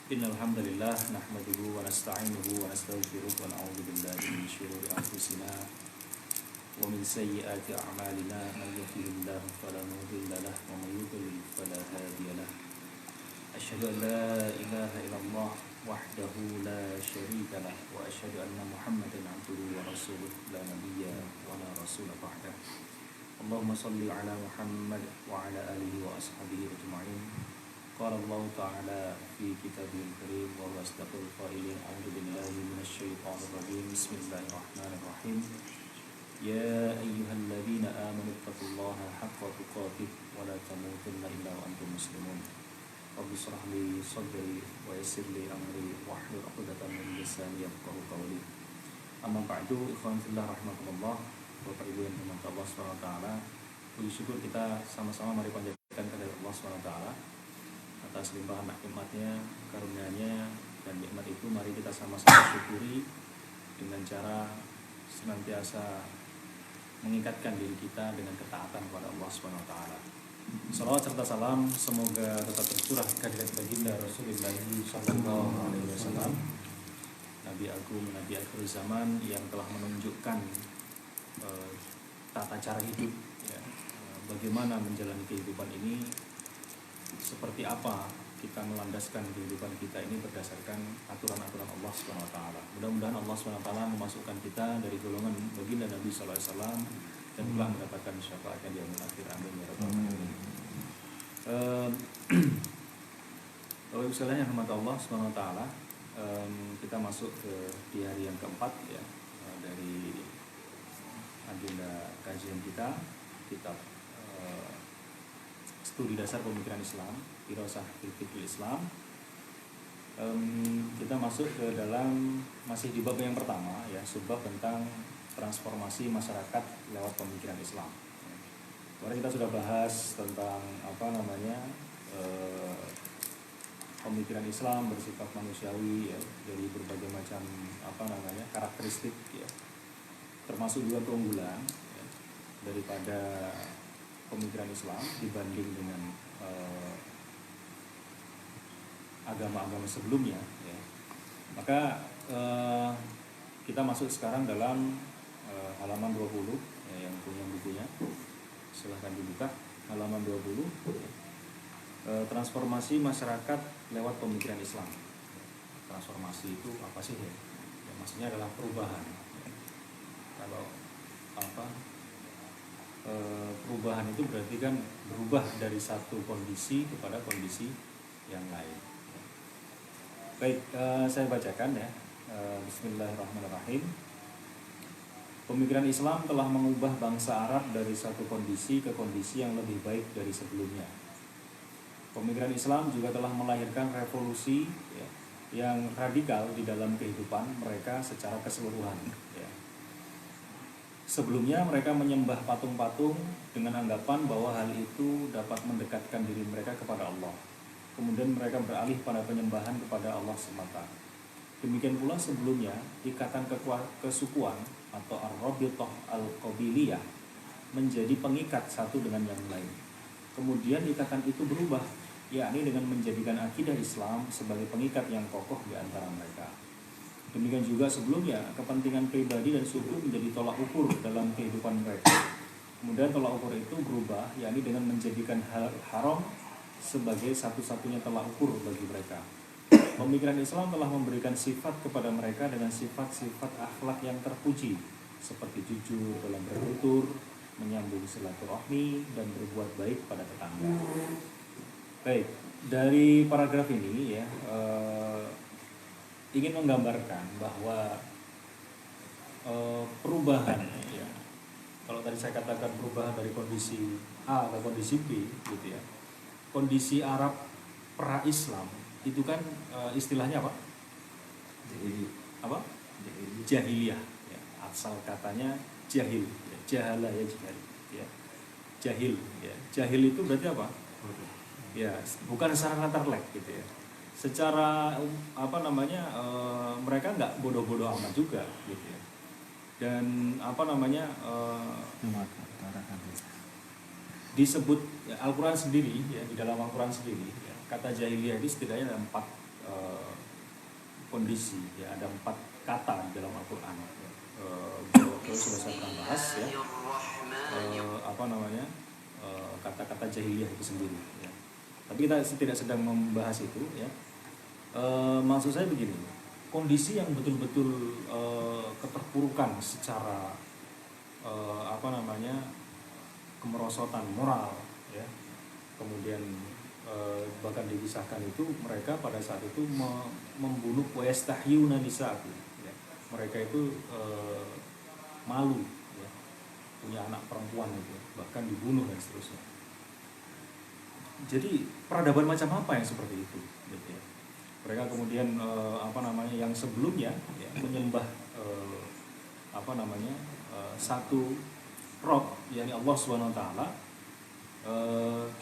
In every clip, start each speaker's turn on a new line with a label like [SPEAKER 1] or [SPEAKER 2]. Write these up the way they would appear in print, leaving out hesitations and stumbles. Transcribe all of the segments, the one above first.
[SPEAKER 1] Innal hamdalillah nahmaduhu wa nasta'inuhu wa nastaghfiruh wa na'udzu billahi min shururi anfusina wa min sayyiati a'malina man yahdihillahu fala mudilla lahu wa man yudlil fala hadiya lahu. Asyhadu an la ilaha illallah wahdahu la syarika lahu wa asyhadu anna Muhammadan 'abduhu wa rasuluh la nabiyya wa la rasula ba'dah. Allahumma shalli ala Muhammad wa ala alihi wa ashabihi ajma'in. Qala Allah Ta'ala fi kitabihil karim wa huwa asdaqul qailin. A'udzu billahi minasyaitonir rajim. Bismillahirrahmanirrahim. Ya ayyuhalladzina amanu taqullaha haqqa tuqatih wa la tamutunna illa wa antum muslimun. Rabbi shrah li sadri wa yassir li amri wahlul 'uqdatam min lisani yafqahu qawli. Amma ba'du, ikhwan fillah rahimakumullah. Bapak Ibu yang dirahmati Allah Subhanahu wa taala, puji syukur kita sama-sama mari panjatkan kepada Allah Subhanahu wa taala atas limpahan nikmatnya, karunia-Nya, dan nikmat itu mari kita sama-sama syukuri dengan cara senantiasa mengikatkan diri kita dengan ketaatan kepada Allah Subhanahu wa taala. Salawat serta salam semoga tetap tercurah kehadirat baginda Rasulullah sallallahu alaihi wasallam, Nabi agung, Nabi akhir zaman yang telah menunjukkan tata cara hidup, ya, bagaimana menjalani kehidupan ini, seperti apa kita melandaskan kehidupan kita ini berdasarkan aturan-aturan Allah Subhanahu wa taala. Mudah-mudahan Allah Subhanahu wa taala memasukkan kita dari golongan baginda Nabi sallallahu alaihi wasallam dan telah mendapatkan syafaatnya di yaumil akhir. Amin ya rabbal alamin. Bapak Ibu sekalian yang dirahmati Allah Subhanahu wa taala, kita masuk di hari yang keempat, ya, dari agenda kajian kita, kitab studi dasar pemikiran Islam, Dirasah fil Fiqhil Islam. Kita masuk ke dalam, masih di bab yang pertama, ya, subbab tentang transformasi masyarakat lewat pemikiran Islam. Kemarin kita sudah bahas tentang pemikiran Islam bersifat manusiawi, ya, dari berbagai macam karakteristik, ya, termasuk juga keunggulan, ya, daripada pemikiran Islam dibanding dengan agama-agama sebelumnya, ya. Maka kita masuk sekarang dalam halaman 20, ya, yang punya bukunya silahkan dibuka halaman 20, ya. Transformasi masyarakat lewat pemikiran Islam. Transformasi itu apa sih, ya? Ya, maksudnya adalah perubahan, ya. Kalau perubahan itu berarti kan berubah dari satu kondisi kepada kondisi yang lain. Baik, saya bacakan, ya. Bismillahirrahmanirrahim. Pemikiran Islam telah mengubah bangsa Arab dari satu kondisi ke kondisi yang lebih baik dari sebelumnya. Pemikiran Islam juga telah melahirkan revolusi, ya, yang radikal di dalam kehidupan mereka secara keseluruhan, ya. Sebelumnya mereka menyembah patung-patung dengan anggapan bahwa hal itu dapat mendekatkan diri mereka kepada Allah. Kemudian mereka beralih pada penyembahan kepada Allah semata. Demikian pula sebelumnya, ikatan kesukuan atau ar-rabithah al-qabiliyah menjadi pengikat satu dengan yang lain. Kemudian ikatan itu berubah, yakni dengan menjadikan akidah Islam sebagai pengikat yang kokoh di antara mereka. Demikian juga sebelumnya, kepentingan pribadi dan suku menjadi tolak ukur dalam kehidupan mereka. Kemudian tolak ukur itu berubah, yakni dengan menjadikan hal haram sebagai satu-satunya tolak ukur bagi mereka. Pemikiran Islam telah memberikan sifat kepada mereka dengan sifat-sifat akhlak yang terpuji, seperti jujur dalam bertutur, menyambung silaturahmi, dan berbuat baik pada tetangga. Baik, dari paragraf ini, ya, ingin menggambarkan bahwa perubahan, ya, kalau tadi saya katakan perubahan dari kondisi A ke kondisi B, gitu, ya. Kondisi Arab pra-Islam itu kan istilahnya apa? Jahiliyah, ya. Asal katanya jahil, ya. Jahala, ya, ya. Jahil, ya. Jahil itu berarti apa? Ya, bukan secara terlek, gitu, ya. Secara mereka nggak bodoh-bodoh amat juga, gitu, ya. Dan disebut, ya, Al-Quran sendiri, ya, di dalam Al-Quran sendiri, ya, kata jahiliyah ini setidaknya ada 4 kondisi ya, ada 4 kata di dalam Al-Quran sudah saya pernah bahas ya, kata-kata jahiliyah itu sendiri ya. Tapi kita tidak sedang membahas itu ya. Maksud saya begini, kondisi yang betul-betul keterpurukan secara kemerosotan moral ya, kemudian bahkan dikisahkan itu mereka pada saat itu membunuh wayastahyuna nisa'u ya. Mereka itu malu ya, punya anak perempuan itu bahkan dibunuh dan seterusnya. Jadi peradaban macam apa yang seperti itu gitu ya. Mereka kemudian yang sebelumnya ya, menyembah satu Rob, yakni Allah SWT.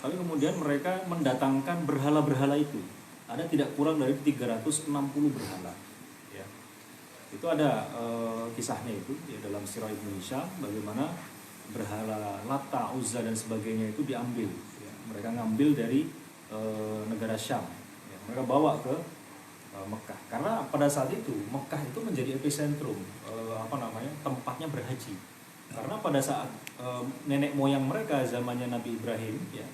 [SPEAKER 1] Tapi kemudian mereka mendatangkan berhala-berhala itu. Ada tidak kurang dari 360 berhala. Ya. Itu ada kisahnya itu ya, dalam Sirah Ibnu Hisham, bagaimana berhala Lata, Uzza dan sebagainya itu diambil. Ya. Mereka ngambil dari negara Syam. Ya. Mereka bawa ke Mekah. Karena pada saat itu Mekah itu menjadi epicentrum tempatnya berhaji. Karena pada saat nenek moyang mereka zamannya Nabi Ibrahim ya,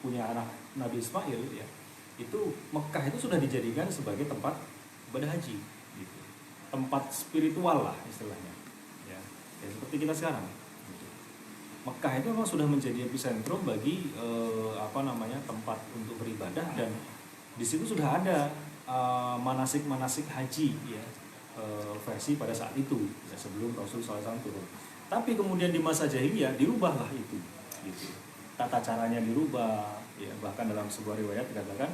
[SPEAKER 1] punya anak Nabi Ismail ya, itu Mekah itu sudah dijadikan sebagai tempat ibadah haji gitu. Tempat spiritual lah istilahnya ya, seperti kita sekarang gitu. Mekah itu memang sudah menjadi epicentrum bagi tempat untuk beribadah, dan di situ sudah ada manasik-manasik haji ya, versi pada saat itu ya, sebelum Rasul SAW turun. Tapi kemudian di masa jahiliyah dirubahlah itu gitu. Tata caranya dirubah ya, bahkan dalam sebuah riwayat dikatakan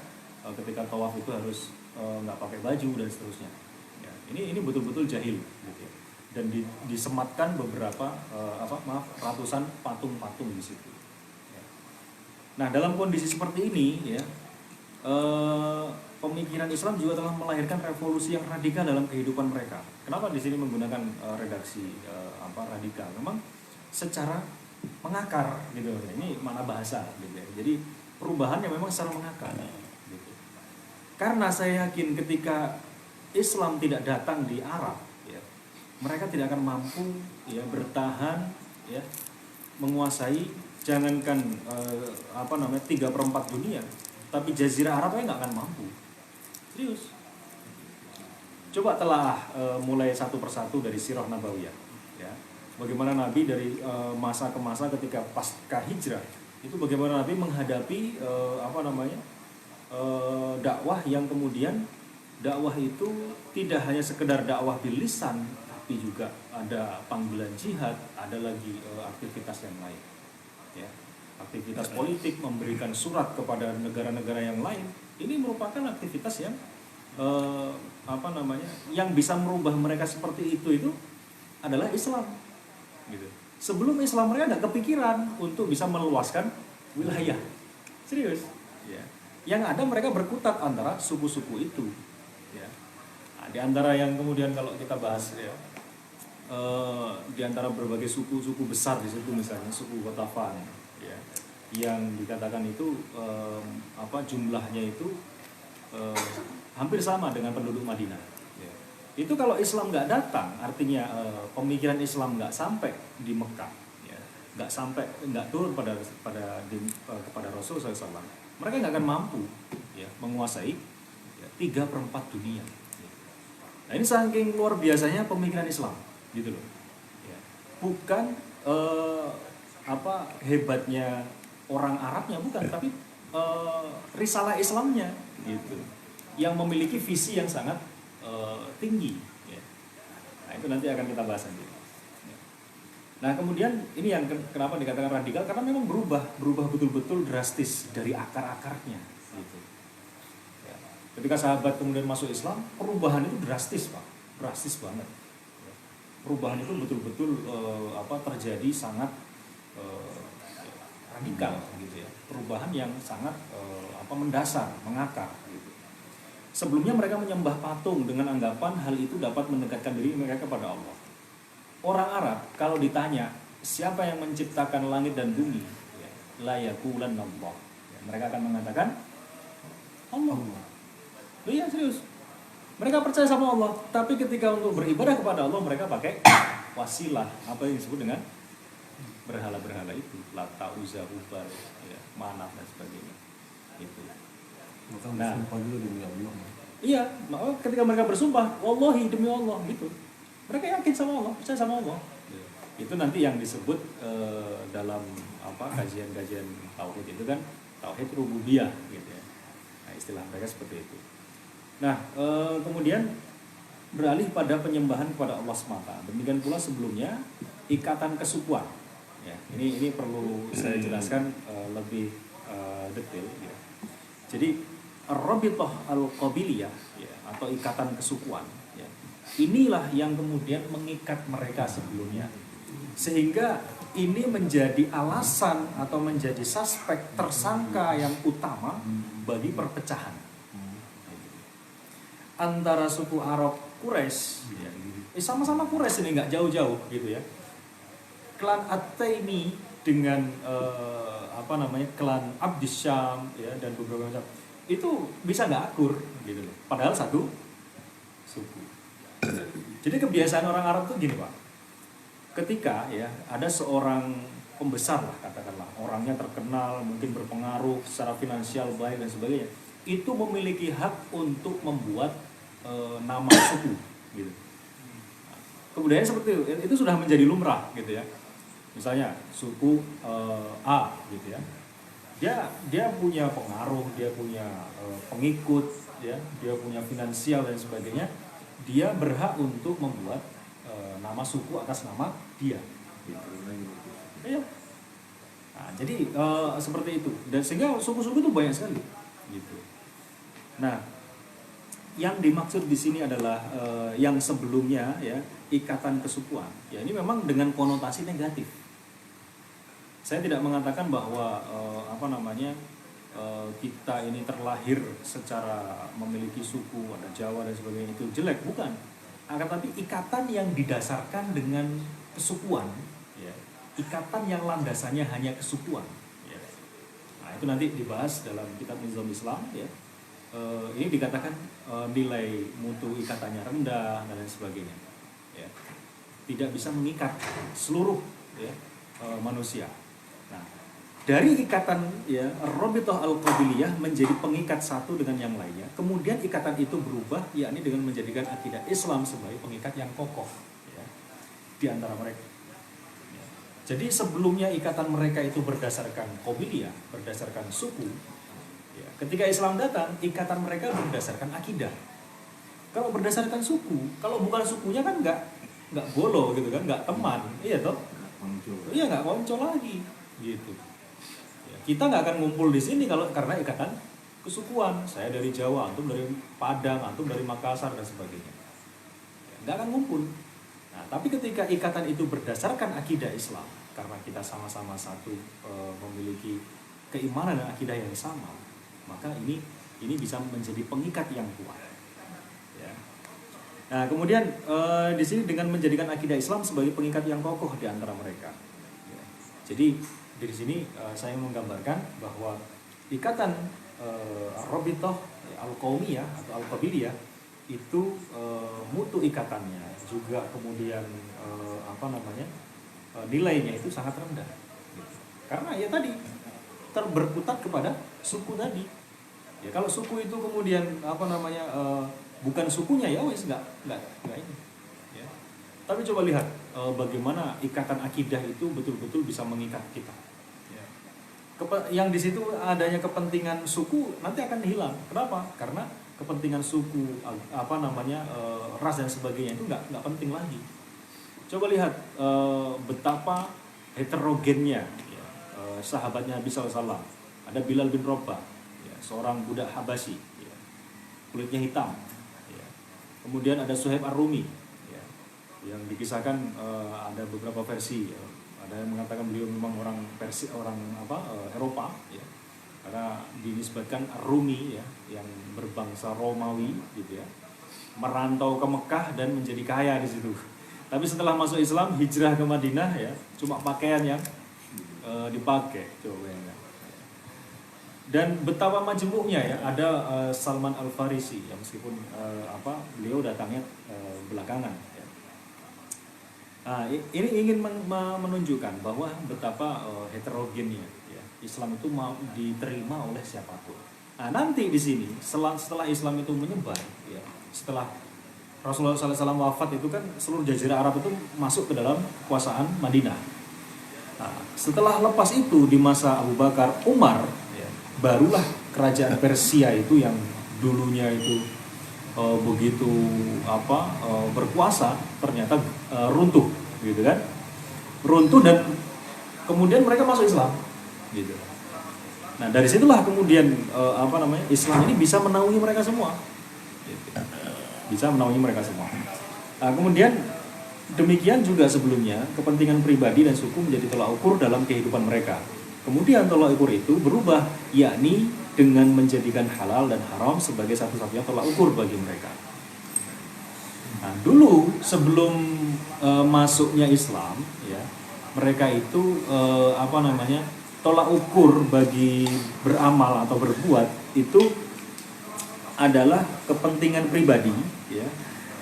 [SPEAKER 1] ketika tawaf itu harus nggak pakai baju dan seterusnya ya. Ini betul-betul jahil gitu ya. Dan disematkan beberapa ratusan patung-patung di situ ya. Nah, dalam kondisi seperti ini ya, pemikiran Islam juga telah melahirkan revolusi yang radikal dalam kehidupan mereka. Kenapa di sini menggunakan redaksi radikal? Memang secara mengakar gitu. Ini mana bahasa gitu ya. Jadi perubahannya memang secara mengakar gitu. Karena saya yakin ketika Islam tidak datang di Arab ya, mereka tidak akan mampu ya bertahan ya, menguasai jangankan 3/4 dunia, tapi Jazirah Arab nggak akan mampu. Serius. Coba telah mulai satu persatu dari Sirah Nabawiyah ya. Bagaimana Nabi dari masa ke masa ketika pasca hijrah itu bagaimana Nabi menghadapi dakwah yang kemudian dakwah itu tidak hanya sekedar dakwah bil lisan, tapi juga ada panggilan jihad, ada lagi aktivitas yang lain ya. Aktivitas politik, memberikan surat kepada negara-negara yang lain. Ini merupakan aktivitas yang yang bisa merubah mereka seperti itu adalah Islam gitu. Sebelum Islam mereka ada kepikiran untuk bisa meluaskan wilayah. Serius ya. Yang ada mereka berkutat antara suku-suku itu ya. Nah, di antara yang kemudian kalau kita bahas ya, di antara berbagai suku-suku besar di situ, misalnya suku Ghatafan ya, yang dikatakan itu jumlahnya itu hampir sama dengan penduduk Madinah ya. Itu kalau Islam nggak datang, artinya pemikiran Islam nggak sampai di Mekah ya, nggak turun kepada Rasul SAW, mereka nggak akan mampu ya menguasai ya, 3/4 dunia ya. Nah, ini saking luar biasanya pemikiran Islam gitu loh ya. Bukan hebatnya orang Arabnya, bukan, tapi risalah Islamnya gitu, yang memiliki visi yang sangat tinggi ya. Nah, itu nanti akan kita bahas nanti ya. Nah, kemudian ini yang kenapa dikatakan radikal, karena memang berubah betul-betul drastis dari akar-akarnya gitu ya. Ketika sahabat kemudian masuk Islam, perubahan itu drastis banget ya. Perubahan itu betul-betul terjadi sangat radikal gitu ya. Perubahan yang sangat mendasar, mengakar gitu. Sebelumnya mereka menyembah patung dengan anggapan hal itu dapat mendekatkan diri mereka kepada Allah. Orang Arab kalau ditanya siapa yang menciptakan langit dan bumi, ya, la yaqulanallah. Ya, mereka akan mengatakan Allah. Iya serius. Mereka percaya sama Allah, tapi ketika untuk beribadah kepada Allah mereka pakai wasilah, apa yang disebut dengan berhala-berhala itu, Lata, Uzza, Hubal, ya, Manat dan sebagainya. Itu. Nah,
[SPEAKER 2] demi Allah.
[SPEAKER 1] Iya, ketika mereka bersumpah, wallahi demi Allah gitu. Mereka yakin sama Allah, percaya sama Allah. Itu nanti yang disebut dalam kajian-kajian tauhid itu kan tauhid rububiyah gitu ya. Nah, istilah mereka seperti itu. Nah, kemudian beralih pada penyembahan kepada Allah semata. Demikian pula sebelumnya ikatan kesukuan. Ya, ini perlu saya jelaskan lebih detail. Ya. Jadi Ar-Rabithah Al-Qabiliyah ya, atau ikatan kesukuan. Ya, inilah yang kemudian mengikat mereka sebelumnya, sehingga ini menjadi alasan atau menjadi suspek tersangka yang utama bagi perpecahan antara suku Arab Quraisy, ya, sama-sama Quraisy ini nggak jauh-jauh gitu ya. Klan At-Taimi dengan klan Abdis Syam ya, dan beberapa macam itu bisa nggak akur gitu loh. Padahal satu suku. Jadi kebiasaan orang Arab tuh gini Pak. Ketika ya ada seorang pembesar lah katakanlah, orangnya terkenal, mungkin berpengaruh secara finansial baik dan sebagainya, itu memiliki hak untuk membuat nama suku gitu. Kemudian seperti itu sudah menjadi lumrah gitu ya. Misalnya suku A gitu ya. Dia punya pengaruh, dia punya pengikut ya, dia punya finansial dan sebagainya. Dia berhak untuk membuat nama suku atas nama dia gitu. Ya. Nah, jadi seperti itu. Dan sehingga suku-suku itu banyak sekali gitu. Nah, yang dimaksud di sini adalah yang sebelumnya ya, ikatan kesukuan. Ya, ini memang dengan konotasi negatif. Saya tidak mengatakan bahwa kita ini terlahir secara memiliki suku, ada Jawa dan sebagainya itu jelek, bukan. Akan tapi ikatan yang didasarkan dengan kesukuan, ya, ikatan yang landasannya hanya kesukuan. Ya. Nah, itu nanti dibahas dalam kitab Nizam Islam. Ya. Ini dikatakan nilai mutu ikatannya rendah dan lain sebagainya. Ya. Tidak bisa mengikat seluruh ya, manusia. Nah, dari ikatan ya Rabithah Al-Qabiliyah menjadi pengikat satu dengan yang lainnya. Kemudian ikatan itu berubah, yakni dengan menjadikan akidah Islam sebagai pengikat yang kokoh ya, di antara mereka. Ya. Jadi sebelumnya ikatan mereka itu berdasarkan qabiliyah, berdasarkan suku. Ya. Ketika Islam datang, ikatan mereka berdasarkan akidah. Kalau berdasarkan suku, kalau bukan sukunya kan nggak bolo gitu kan, nggak teman, iya toh? Iya nggak konco lagi, gitu. Ya, kita nggak akan ngumpul di sini kalau karena ikatan kesukuan. Saya dari Jawa, antum dari Padang, antum dari Makassar dan sebagainya. Ya, nggak akan ngumpul. Nah, tapi ketika ikatan itu berdasarkan akidah Islam, karena kita sama-sama satu memiliki keimanan dan akidah yang sama, maka ini bisa menjadi pengikat yang kuat. Ya. Nah, kemudian di sini dengan menjadikan akidah Islam sebagai pengikat yang kokoh di antara mereka. Ya. Jadi di sini saya menggambarkan bahwa ikatan Rabithah Al-Qaumiyah atau Al-Qabiliyah itu mutu ikatannya juga kemudian nilainya itu sangat rendah. Karena ya tadi berkutat kepada suku tadi. Ya kalau suku itu kemudian bukan sukunya ya wes nggak ini. Ya. Tapi coba lihat bagaimana ikatan akidah itu betul-betul bisa mengikat kita. Ya. Yang di situ adanya kepentingan suku nanti akan hilang. Kenapa? Karena kepentingan suku ras dan sebagainya itu nggak penting lagi. Coba lihat betapa heterogennya ya, sahabatnya Nabi SAW. Ada Bilal bin Rabah, ya, seorang budak Habasyi, ya, kulitnya hitam. Ya. Kemudian ada Suhaib Ar-Rumi, ya, yang dikisahkan ada beberapa versi. Ya. Ada yang mengatakan beliau memang orang Eropa, ya, karena dinisbatkan Ar-Rumi, ya, yang berbangsa Romawi, gitu ya, merantau ke Mekah dan menjadi kaya di situ. Tapi setelah masuk Islam, hijrah ke Madinah, ya, cuma pakaian yang dipakai, coba ya. Dan betapa majemuknya ya, ada Salman Al Farisi ya, meskipun beliau datangnya belakangan ya. Nah, ini ingin menunjukkan bahwa betapa heterogennya ya, Islam itu mau diterima oleh siapapun. Nah, nanti di sini setelah Islam itu menyebar ya, setelah Rasulullah SAW wafat itu kan seluruh jazirah Arab itu masuk ke dalam kekuasaan Madinah. Nah, setelah lepas itu di masa Abu Bakar, Umar ya, barulah kerajaan Persia itu yang dulunya itu begitu berkuasa ternyata runtuh gitu kan, runtuh dan kemudian mereka masuk Islam gitu. Nah dari situlah kemudian Islam ini bisa menaungi mereka semua gitu. Bisa menaungi mereka semua. Nah, kemudian demikian juga sebelumnya kepentingan pribadi dan suku menjadi tolak ukur dalam kehidupan mereka. Kemudian tolak ukur itu berubah, yakni dengan menjadikan halal dan haram sebagai satu-satunya tolak ukur bagi mereka. Nah, dulu sebelum masuknya Islam, ya, mereka itu tolak ukur bagi beramal atau berbuat itu adalah kepentingan pribadi, ya,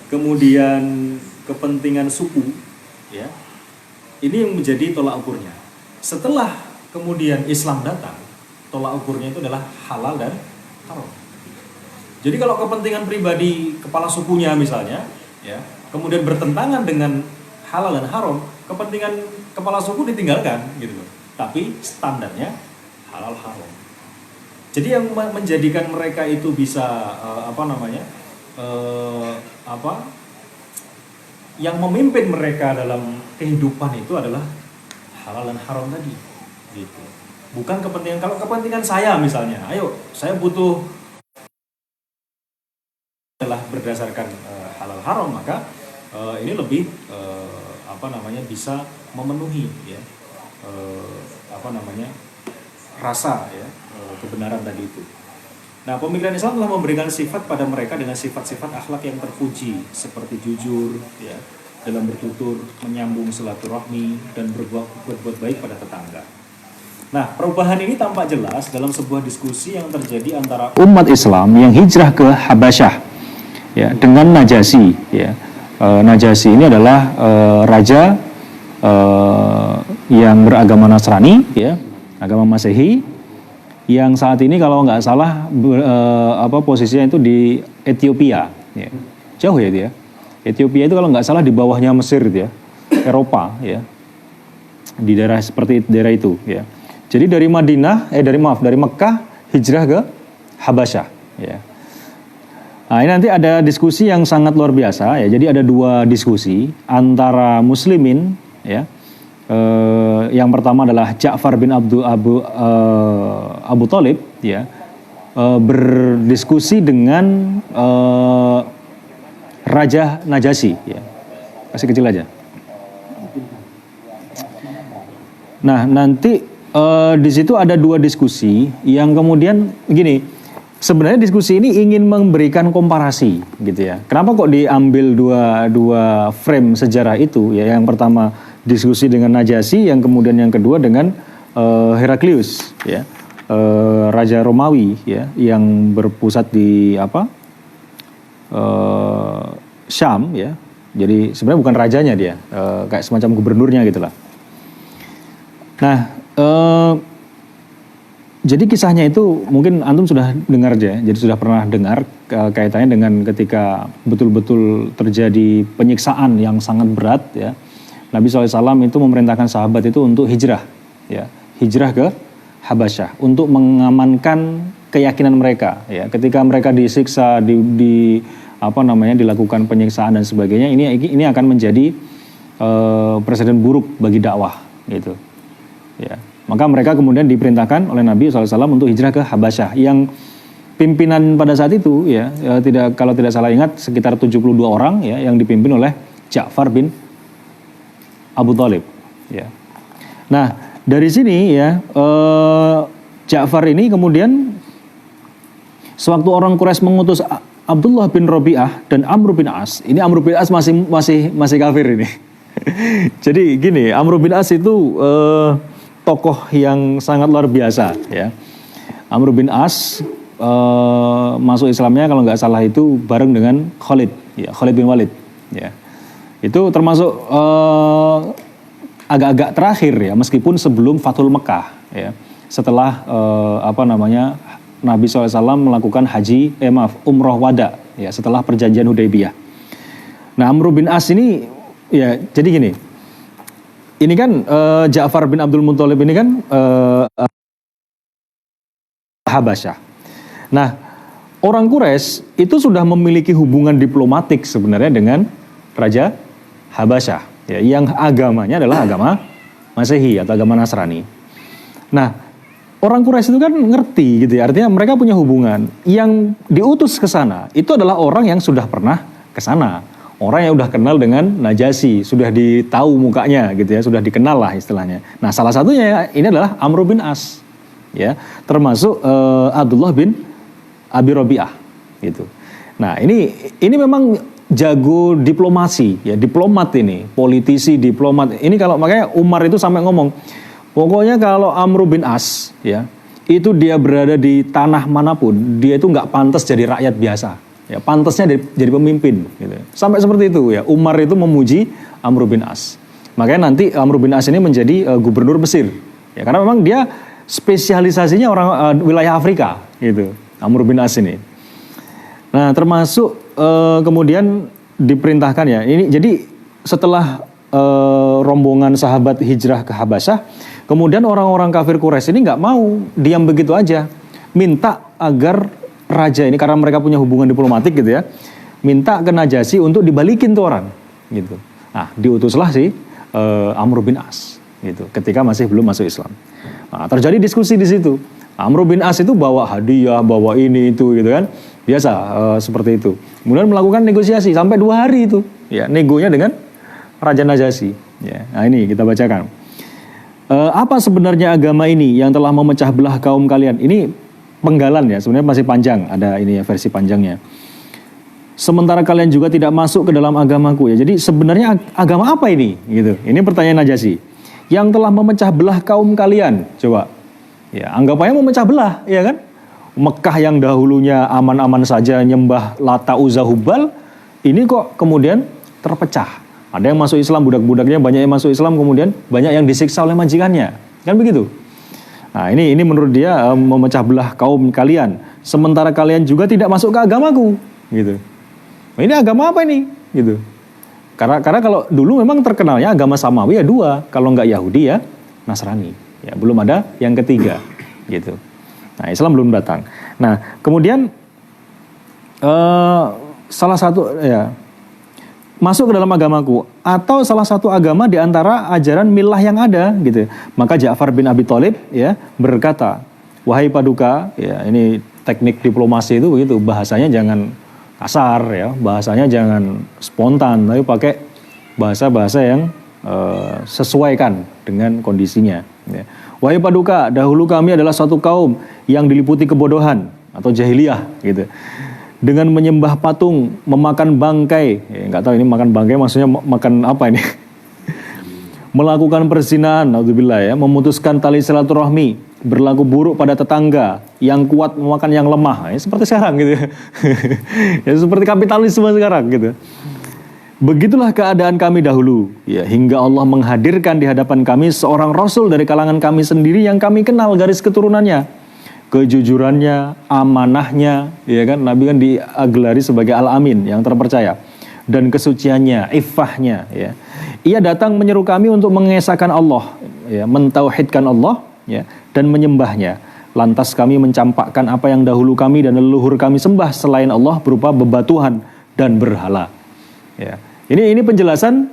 [SPEAKER 1] kemudian kepentingan suku, ya. Ini yang menjadi tolak ukurnya. Setelah kemudian Islam datang, tolak ukurnya itu adalah halal dan haram. Jadi kalau kepentingan pribadi kepala sukunya misalnya, ya, kemudian bertentangan dengan halal dan haram, kepentingan kepala suku ditinggalkan, gitu loh. Tapi standarnya halal haram. Jadi yang menjadikan mereka itu bisa yang memimpin mereka dalam kehidupan itu adalah halal dan haram tadi, gitu. Bukan kepentingan, kalau kepentingan saya misalnya, ayo saya butuh adalah berdasarkan halal haram, maka ini lebih bisa memenuhi ya rasa ya kebenaran tadi itu. Nah, pemikiran Islam telah memberikan sifat pada mereka dengan sifat-sifat akhlak yang terpuji seperti jujur ya, dalam bertutur, menyambung silaturahmi dan berbuat baik pada tetangga. Nah, perubahan ini tampak jelas dalam sebuah diskusi yang terjadi antara umat Islam yang hijrah ke Habasyah ya, dengan Najasyi ya. Najasyi ini adalah raja yang beragama Nasrani ya, agama Masehi, yang saat ini kalau nggak salah posisinya itu di Ethiopia ya. Jauh ya dia. Ethiopia itu kalau nggak salah di bawahnya Mesir ya, Eropa ya, di daerah seperti daerah itu ya. Jadi dari dari Mekah hijrah ke Habasyah ya. Nah, ini nanti ada diskusi yang sangat luar biasa ya. Jadi ada dua diskusi antara muslimin ya. Yang pertama adalah Ja'far bin Abu Thalib ya, berdiskusi dengan Raja Najasyi ya. Kasih kecil aja. Nah, nanti di situ ada dua diskusi yang kemudian gini, sebenarnya diskusi ini ingin memberikan komparasi gitu ya. Kenapa kok diambil dua frame sejarah itu ya? Yang pertama diskusi dengan Najasyi, yang kemudian yang kedua dengan Heraklius ya, Raja Romawi ya, yang berpusat di Syam ya. Jadi sebenarnya bukan rajanya dia, kayak semacam gubernurnya gitulah. Nah, jadi kisahnya itu mungkin antum sudah dengar aja, jadi sudah pernah dengar kaitannya dengan ketika betul-betul terjadi penyiksaan yang sangat berat ya. Nabi SAW itu memerintahkan sahabat itu untuk hijrah ya, hijrah ke Habasyah untuk mengamankan keyakinan mereka ya. Ketika mereka disiksa, dilakukan penyiksaan dan sebagainya, ini akan menjadi presiden buruk bagi dakwah gitu. Ya, maka mereka kemudian diperintahkan oleh Nabi SAW untuk hijrah ke Habasyah, yang pimpinan pada saat itu ya, kalau tidak salah ingat sekitar 72 orang ya, yang dipimpin oleh Ja'far bin Abu Thalib ya. Nah, dari sini ya Ja'far ini kemudian sewaktu orang Quraisy mengutus Abdullah bin Rabi'ah dan Amr bin As, ini Amr bin As masih kafir ini. Jadi gini, Amr bin As itu tokoh yang sangat luar biasa ya.
[SPEAKER 2] Amr bin As masuk Islamnya kalau nggak salah itu bareng dengan Khalid, ya, Khalid bin Walid. Ya. Itu termasuk agak-agak terakhir ya, meskipun sebelum Fathul Mekah, ya. Setelah Nabi SAW melakukan umroh wada, ya, setelah perjanjian Hudaybiyah. Nah, Amr bin As ini, ya, jadi gini, ini kan Ja'far bin Abdul Muthalib ini kan Habasyah. Nah, orang Quraisy itu sudah memiliki hubungan diplomatik sebenarnya dengan Raja Habasyah, ya, yang agamanya adalah agama Masehi atau agama Nasrani. Nah, orang Quraisy itu kan ngerti gitu ya, artinya mereka punya hubungan. Yang diutus ke sana itu adalah orang yang sudah pernah ke sana, orang yang udah kenal dengan Najasyi, sudah ditahu mukanya gitu ya, sudah dikenal lah istilahnya. Nah, salah satunya ini adalah Amr bin As, ya, termasuk Abdullah bin Abi Rabi'ah gitu. Nah, ini memang jago diplomasi, ya, diplomat ini, politisi, diplomat. Ini kalau makanya Umar itu sampai ngomong, pokoknya kalau Amr bin As, ya, itu dia berada di tanah manapun, dia itu nggak pantas jadi rakyat biasa, ya, pantasnya jadi pemimpin, gitu. Sampai seperti itu, ya. Umar itu memuji Amr bin As. Makanya nanti Amr bin As ini menjadi gubernur Mesir, ya, karena memang dia spesialisasinya orang wilayah Afrika, gitu. Amr bin As ini. Nah, termasuk kemudian diperintahkan, ya. Ini jadi setelah rombongan sahabat hijrah ke Habasyah, kemudian orang-orang kafir Quraisy ini nggak mau diam begitu aja, minta agar raja ini, karena mereka punya hubungan diplomatik gitu ya, minta ke Najasyi untuk dibalikin tuh orang, gitu. Nah, diutuslah si Amr bin As, gitu, ketika masih belum masuk Islam. Nah, terjadi diskusi di situ. Amr bin As itu bawa hadiah, bawa ini itu gitu kan, biasa seperti itu. Kemudian melakukan negosiasi sampai 2 hari itu, ya, negonya dengan Raja Najasyi. Ya, nah ini kita bacakan. Apa sebenarnya agama ini yang telah memecah belah kaum kalian? Ini penggalan ya, sebenarnya masih panjang, ada ini ya, versi panjangnya. Sementara kalian juga tidak masuk ke dalam agamaku, ya. Jadi sebenarnya agama apa ini? Gitu. Ini pertanyaan Najasyi. Yang telah memecah belah kaum kalian. Coba. Ya, anggapannya memecah belah, ya kan? Mekah yang dahulunya aman-aman saja nyembah Lata, Uzza, Hubal, ini kok kemudian terpecah. Ada yang masuk Islam, budak-budaknya banyak yang masuk Islam, kemudian banyak yang disiksa oleh majikannya. Kan begitu? Nah, ini menurut dia memecah belah kaum kalian. Sementara kalian juga tidak masuk ke agamaku, gitu. Nah, ini agama apa ini? Gitu. Karena kalau dulu memang terkenalnya agama Samawi ya 2, kalau nggak Yahudi ya Nasrani. Ya, belum ada yang ketiga, gitu. Nah, Islam belum datang. Nah, kemudian salah satu, ya, masuk ke dalam agamaku atau salah satu agama di antara ajaran milah yang ada, gitu. Maka Ja'far bin Abi Thalib, ya, berkata, wahai paduka, ya, ini teknik diplomasi itu begitu, bahasanya jangan kasar, ya, bahasanya jangan spontan, tapi pakai bahasa-bahasa yang sesuaikan dengan kondisinya. Ya. Wahai paduka, dahulu kami adalah suatu kaum yang diliputi kebodohan atau jahiliyah, gitu. Dengan menyembah patung, memakan bangkai, ya, nggak tahu ini makan bangkai maksudnya makan apa ini? Melakukan perzinahan, naudzubillah, ya, memutuskan tali silaturahmi, berlaku buruk pada tetangga, yang kuat memakan yang lemah, ya, seperti sekarang gitu. Ya, seperti kapitalisme sekarang gitu. Begitulah keadaan kami dahulu, ya, hingga Allah menghadirkan di hadapan kami seorang Rasul dari kalangan kami sendiri yang kami kenal garis keturunannya, kejujurannya, amanahnya, ya kan, Nabi kan digelari sebagai Al-Amin, yang terpercaya, dan kesuciannya, iffahnya, ya. Ia datang menyeru kami untuk mengesahkan Allah, ya, mentauhidkan Allah, ya, dan menyembahnya. Lantas kami mencampakkan apa yang dahulu kami dan leluhur kami sembah selain Allah berupa bebatuhan dan berhala. Ya. Ini penjelasan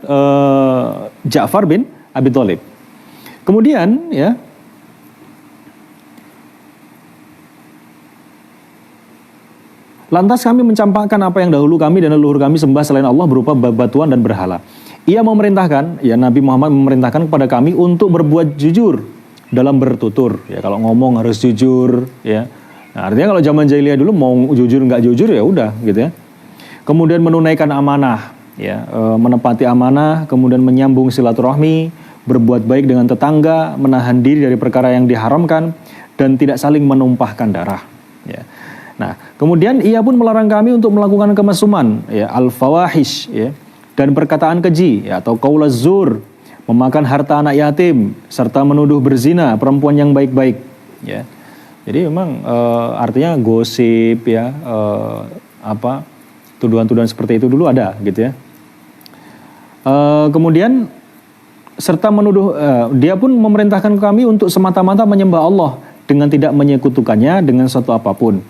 [SPEAKER 2] Ja'far bin Abi Thalib. Kemudian, ya, lantas kami mencampakkan apa yang dahulu kami dan leluhur kami sembah selain Allah berupa bebatuan dan berhala. Ia memerintahkan, ya, Nabi Muhammad memerintahkan kepada kami untuk berbuat jujur dalam bertutur. Ya, kalau ngomong harus jujur, ya. Nah, artinya kalau zaman jahiliyah dulu mau jujur nggak jujur ya udah, gitu ya. Kemudian menunaikan amanah, ya, menepati amanah, kemudian menyambung silaturahmi, berbuat baik dengan tetangga, menahan diri dari perkara yang diharamkan, dan tidak saling menumpahkan darah. Ya. Nah, kemudian ia pun melarang kami untuk melakukan kemesuman, ya, al-fawahish, ya, dan perkataan keji, ya, atau qaulaz zur, memakan harta anak yatim, serta menuduh berzina perempuan yang baik-baik. Ya. Jadi memang artinya gosip, ya, tuduhan-tuduhan seperti itu dulu ada, gitu ya. Kemudian serta menuduh, dia pun memerintahkan kami untuk semata-mata menyembah Allah dengan tidak menyekutukannya dengan suatu apapun,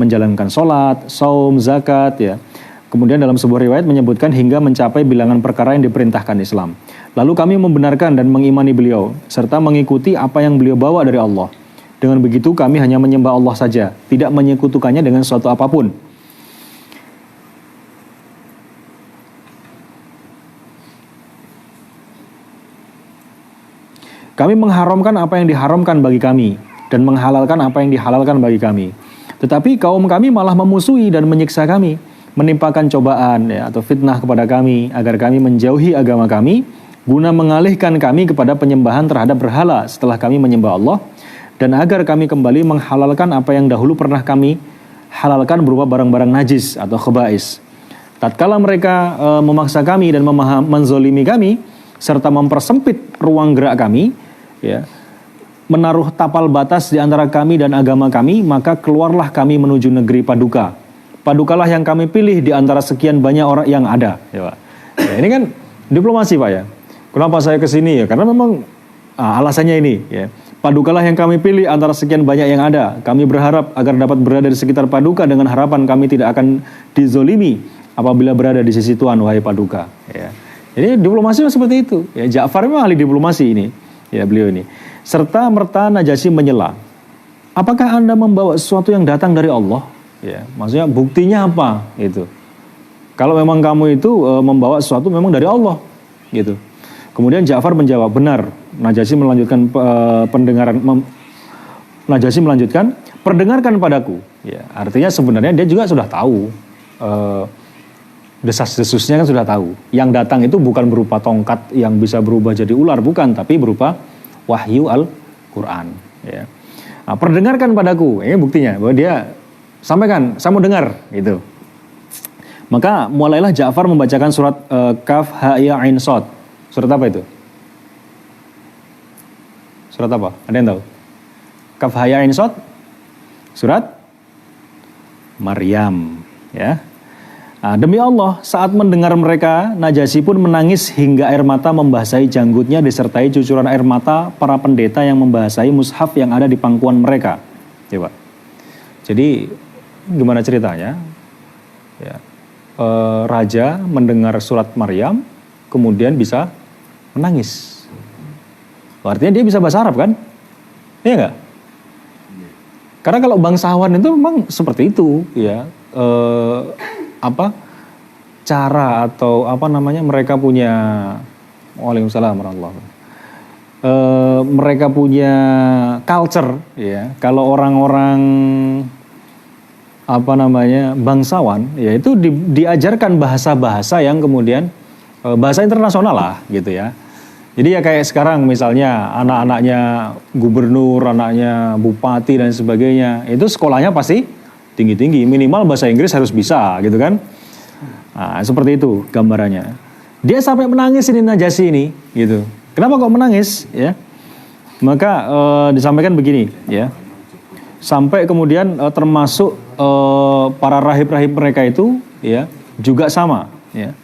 [SPEAKER 2] menjalankan sholat, saum, zakat, ya. Kemudian dalam sebuah riwayat menyebutkan hingga mencapai bilangan perkara yang diperintahkan Islam. Lalu kami membenarkan dan mengimani beliau serta mengikuti apa yang beliau bawa dari Allah. Dengan begitu kami hanya menyembah Allah saja, tidak menyekutukannya dengan suatu apapun. Kami mengharamkan apa yang diharamkan bagi kami dan menghalalkan apa yang dihalalkan bagi kami. Tetapi kaum kami malah memusuhi dan menyiksa kami, menimpakan cobaan, ya, atau fitnah kepada kami agar kami menjauhi agama kami guna mengalihkan kami kepada penyembahan terhadap berhala setelah kami menyembah Allah, dan agar kami kembali menghalalkan apa yang dahulu pernah kami halalkan berupa barang-barang najis atau khaba'is. Tatkala mereka memaksa kami dan menzolimi kami serta mempersempit ruang gerak kami, ya, menaruh tapal batas di antara kami dan agama kami, maka keluarlah kami menuju negeri Paduka. Padukalah yang kami pilih di antara sekian banyak orang yang ada, ya, Pak. Ya, ini kan diplomasi, Pak, ya. Kenapa saya ke sini, ya? Karena memang alasannya ini, ya. Padukalah yang kami pilih antara sekian banyak yang ada. Kami berharap agar dapat berada di sekitar Paduka dengan harapan kami tidak akan dizolimi apabila berada di sisi Tuhan, wahai Paduka. Ya. Jadi diplomasi seperti itu. Ya, Ja'far memang ahli diplomasi ini, ya, beliau ini. Serta merta Najasyi menyela, apakah Anda membawa sesuatu yang datang dari Allah? Ya, maksudnya buktinya apa? Gitu. Kalau memang kamu itu membawa sesuatu memang dari Allah, gitu. Kemudian Ja'far menjawab, benar. Najasyi melanjutkan Najasyi melanjutkan, perdengarkan padaku. Ya, artinya sebenarnya dia juga sudah tahu. Desas-desusnya kan sudah tahu. Yang datang itu bukan berupa tongkat yang bisa berubah jadi ular, bukan, tapi berupa wahyu Al-Quran. Ya. Nah, perdengarkan padaku, ini buktinya bahwa dia sampaikan, saya mau dengar, gitu. Maka mulailah Ja'far membacakan surat Kaf Ha Ya Ain Shad. Surat apa itu? Surat apa? Ada yang tahu? Kaf Ha Ya Ain Shad? Surat Maryam, ya. Nah, demi Allah, saat mendengar mereka, Najasyi pun menangis hingga air mata membasahi janggutnya disertai cucuran air mata para pendeta yang membasahi mushaf yang ada di pangkuan mereka. Ya, Pak. Jadi gimana ceritanya? Ya, raja mendengar surat Maryam, kemudian bisa menangis. Artinya dia bisa bahasa Arab, kan? Iya nggak? Karena kalau bangsawan itu memang seperti itu, ya. Cara atau mereka punya, waalaikumsalam warahmatullahi wabarakatuh. Mereka punya culture, ya. Kalau orang-orang bangsawan, ya, itu diajarkan bahasa-bahasa yang kemudian bahasa internasional lah, gitu ya. Jadi ya kayak sekarang misalnya anak-anaknya gubernur, anaknya bupati dan sebagainya, itu sekolahnya pasti tinggi-tinggi, minimal bahasa Inggris harus bisa, gitu kan. Nah, seperti itu gambarannya. Dia sampai menangis ini Najasyi ini, gitu. Kenapa kok menangis, ya? Maka disampaikan begini, ya. Sampai kemudian termasuk para rahib-rahib mereka itu, ya, juga sama, ya.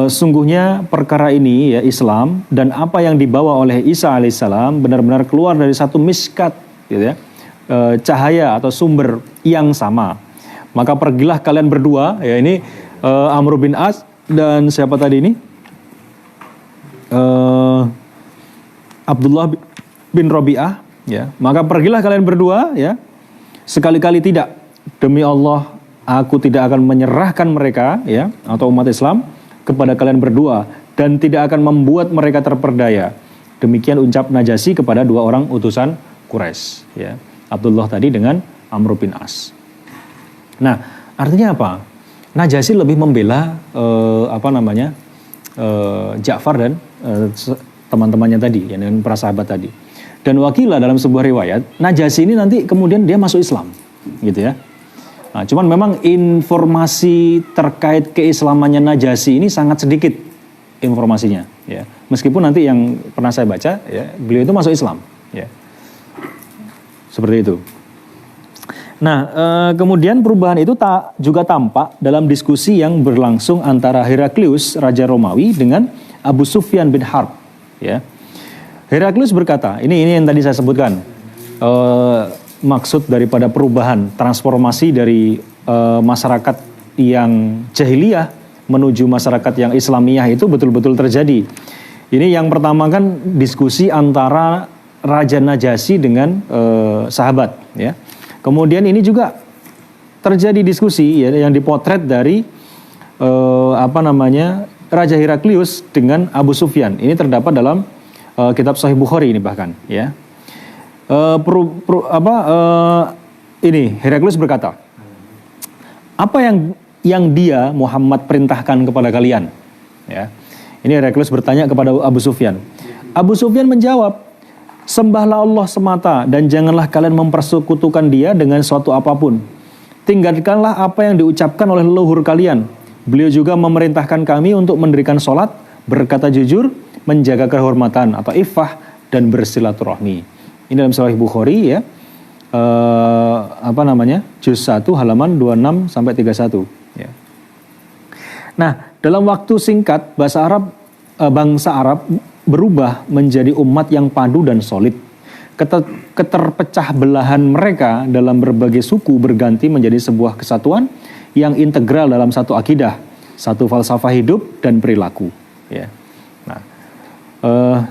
[SPEAKER 2] Sungguhnya perkara ini, ya, Islam dan apa yang dibawa oleh Isa alaihissalam benar-benar keluar dari satu miskat, gitu ya. Cahaya atau sumber yang sama. Maka pergilah kalian berdua, ya, ini Amr bin As dan siapa tadi ini? Abdullah bin Rabi'ah, ya. Maka pergilah kalian berdua, ya. Sekali-kali tidak, demi Allah aku tidak akan menyerahkan mereka, ya, atau umat Islam kepada kalian berdua dan tidak akan membuat mereka terperdaya. Demikian ucap Najasyi kepada dua orang utusan Quraisy, ya. Abdullah tadi dengan Amr bin As. Nah, artinya apa? Najasyi lebih membela Ja'far dan teman-temannya tadi, yang dengan para sahabat tadi. Dan wakilah dalam sebuah riwayat, Najasyi ini nanti kemudian dia masuk Islam, gitu ya. Nah, cuman memang informasi terkait keislamannya Najasyi ini sangat sedikit informasinya, ya. Meskipun nanti yang pernah saya baca, ya, beliau itu masuk Islam, ya. Seperti itu. Nah, kemudian perubahan itu juga tampak dalam diskusi yang berlangsung antara Heraklius, Raja Romawi, dengan Abu Sufyan bin Harb, ya. Heraklius berkata, ini yang tadi saya sebutkan, maksud daripada perubahan, transformasi dari masyarakat yang jahiliyah menuju masyarakat yang Islamiyah itu betul-betul terjadi. Ini yang pertama kan diskusi antara Raja Najasyi dengan sahabat, ya. Kemudian ini juga terjadi diskusi, ya, yang dipotret dari Raja Heraklius dengan Abu Sufyan. Ini terdapat dalam kitab Sahih Bukhari ini bahkan, ya. Ini Heraklius berkata, apa yang dia Muhammad perintahkan kepada kalian, ya. Ini Heraklius bertanya kepada Abu Sufyan. Abu Sufyan menjawab, sembahlah Allah semata dan janganlah kalian mempersekutukan dia dengan suatu apapun. Tinggalkanlah apa yang diucapkan oleh leluhur kalian. Beliau juga memerintahkan kami untuk mendirikan sholat, berkata jujur, menjaga kehormatan atau iffah, dan bersilaturahmi. Ini dalam Sahih Bukhari, ya. Juz 1 halaman 26 sampai 31, ya. Nah, dalam waktu singkat bangsa Arab berubah menjadi umat yang padu dan solid. Keterpecah belahan mereka dalam berbagai suku berganti menjadi sebuah kesatuan yang integral dalam satu akidah, satu falsafah hidup dan perilaku, ya. Nah,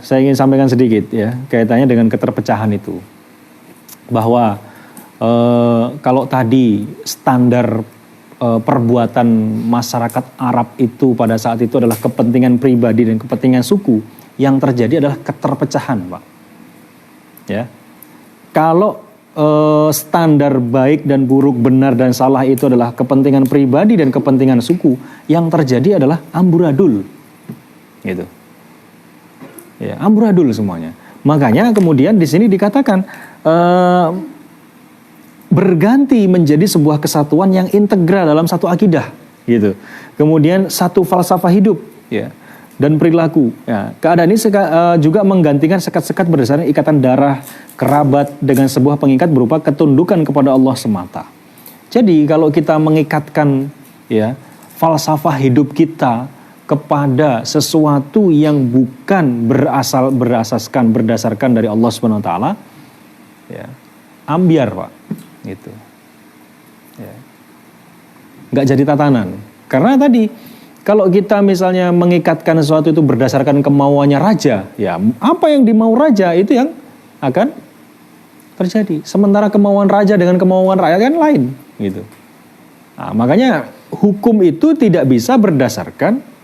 [SPEAKER 2] saya ingin sampaikan sedikit, ya, kaitannya dengan keterpecahan itu, bahwa kalau tadi standar perbuatan masyarakat Arab itu pada saat itu adalah kepentingan pribadi dan kepentingan suku, yang terjadi adalah keterpecahan, Pak. Ya, kalau standar baik dan buruk, benar dan salah itu adalah kepentingan pribadi dan kepentingan suku, yang terjadi adalah amburadul, gitu. Ya, amburadul semuanya. Makanya kemudian di sini dikatakan berganti menjadi sebuah kesatuan yang integral dalam satu akidah, gitu. Kemudian satu falsafah hidup, ya, dan perilaku. Ya, keadaan ini juga menggantikan sekat-sekat berdasarkan ikatan darah kerabat dengan sebuah pengikat berupa ketundukan kepada Allah semata. Jadi kalau kita mengikatkan, ya, falsafah hidup kita kepada sesuatu yang bukan berdasarkan dari Allah Subhanahu wa taala, ya, ambiar, Pak, gitu. Ya. Nggak jadi tatanan. Karena tadi kalau kita misalnya mengikatkan sesuatu itu berdasarkan kemauannya raja, ya, apa yang dimau raja itu yang akan terjadi. Sementara kemauan raja dengan kemauan rakyat kan lain, gitu. Nah, makanya hukum itu tidak bisa berdasarkan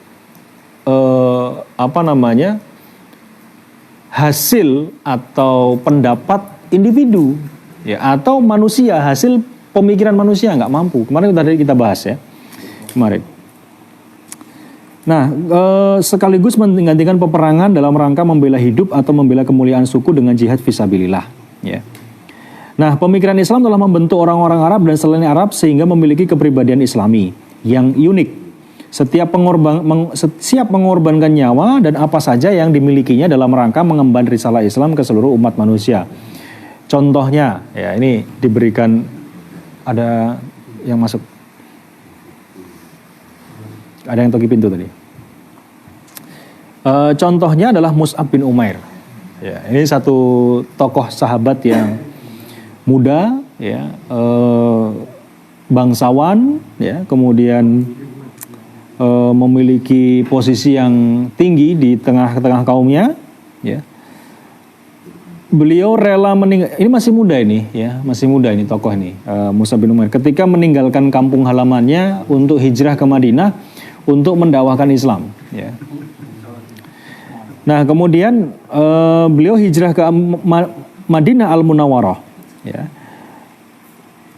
[SPEAKER 2] hasil atau pendapat individu, ya, atau manusia, hasil pemikiran manusia, nggak mampu. Kemarin tadi kita bahas, ya, kemarin. Nah, sekaligus menggantikan peperangan dalam rangka membela hidup atau membela kemuliaan suku dengan jihad fisabilillah, ya. Nah, pemikiran Islam telah membentuk orang-orang Arab dan selain Arab sehingga memiliki kepribadian Islami yang unik. Siap mengorbankan nyawa dan apa saja yang dimilikinya dalam rangka mengemban risalah Islam ke seluruh umat manusia. Contohnya, ya, ini diberikan, ada yang masuk. Ada yang toki pintu tadi. Contohnya adalah Mus'ab bin Umair. Ya, ini satu tokoh sahabat yang muda, ya, bangsawan, ya, kemudian memiliki posisi yang tinggi di tengah-tengah kaumnya, ya. Beliau rela meninggal, ini masih muda ini, ya, masih muda ini tokoh ini, Mus'ab bin Umair, ketika meninggalkan kampung halamannya untuk hijrah ke Madinah untuk mendakwahkan Islam, ya. Nah, kemudian beliau hijrah ke Madinah Al-Munawwarah, ya,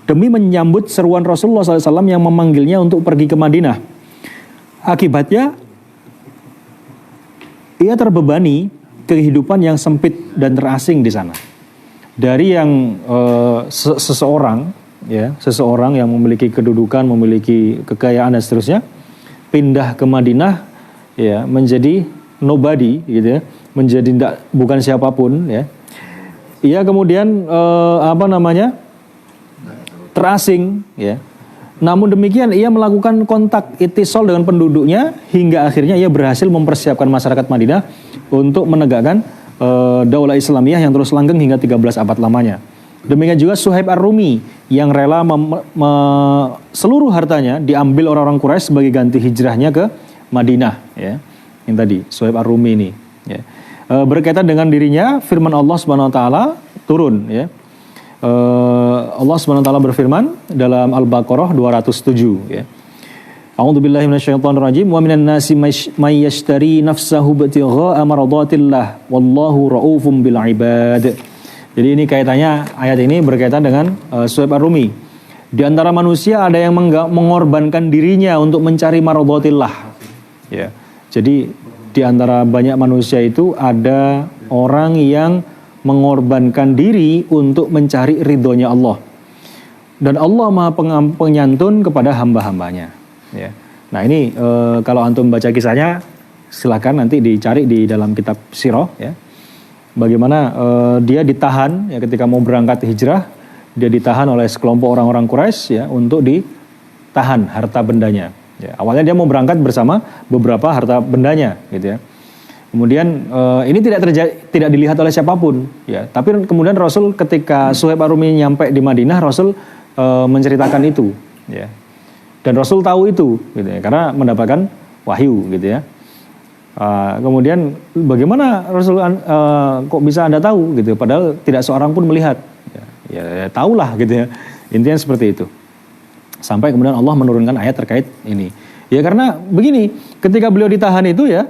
[SPEAKER 2] demi menyambut seruan Rasulullah SAW yang memanggilnya untuk pergi ke Madinah. Akibatnya, ia terbebani kehidupan yang sempit dan terasing di sana. dari yang seseorang yang memiliki kedudukan, memiliki kekayaan dan seterusnya, pindah ke Madinah, ya, menjadi nobody, gitu ya, menjadi bukan siapapun, ya. Ia kemudian terasing, ya. Namun demikian ia melakukan kontak itisol dengan penduduknya hingga akhirnya ia berhasil mempersiapkan masyarakat Madinah untuk menegakkan daulah Islamiyah yang terus langgeng hingga 13 abad lamanya. Demikian juga Suhaib Ar-Rumi yang rela seluruh hartanya diambil orang-orang Quraisy sebagai ganti hijrahnya ke Madinah, ya. Yang tadi Suhaib Ar-Rumi ini, ya. Berkaitan dengan dirinya firman Allah Subhanahu wa taala turun, ya. Allah Subhanahu wa taala berfirman dalam Al-Baqarah 207, ya. A'udzubillahi minasyaitonirrajim wa minan nasi may yashtari nafsahu ibtigha'a maradatillah wallahu raufum bil ibad. Jadi ini kaitannya, ayat ini berkaitan dengan Suhaib Ar-Rumi. Di antara manusia ada yang mengorbankan dirinya untuk mencari maradatillah, ya. Jadi di antara banyak manusia itu ada orang yang mengorbankan diri untuk mencari ridhonya Allah. Dan Allah Maha Penyantun kepada hamba-hambanya, ya. Nah ini kalau antum baca kisahnya silakan nanti dicari di dalam kitab Sirah, ya. Bagaimana dia ditahan, ya, ketika mau berangkat hijrah, dia ditahan oleh sekelompok orang-orang Quraisy, ya, untuk ditahan harta bendanya. Ya, awalnya dia mau berangkat bersama beberapa harta bendanya, gitu ya. Kemudian ini tidak dilihat oleh siapapun, ya. Tapi kemudian Rasul ketika Suhaib Ar-Rumi nyampe di Madinah, Rasul menceritakan itu, ya. Dan Rasul tahu itu, gitu ya, karena mendapatkan wahyu, gitu ya. Kemudian bagaimana Rasul kok bisa Anda tahu, gitu? Padahal tidak seorang pun melihat. Ya tahulah, gitu ya. Intinya seperti itu. Sampai kemudian Allah menurunkan ayat terkait ini. Ya karena begini, ketika beliau ditahan itu, ya,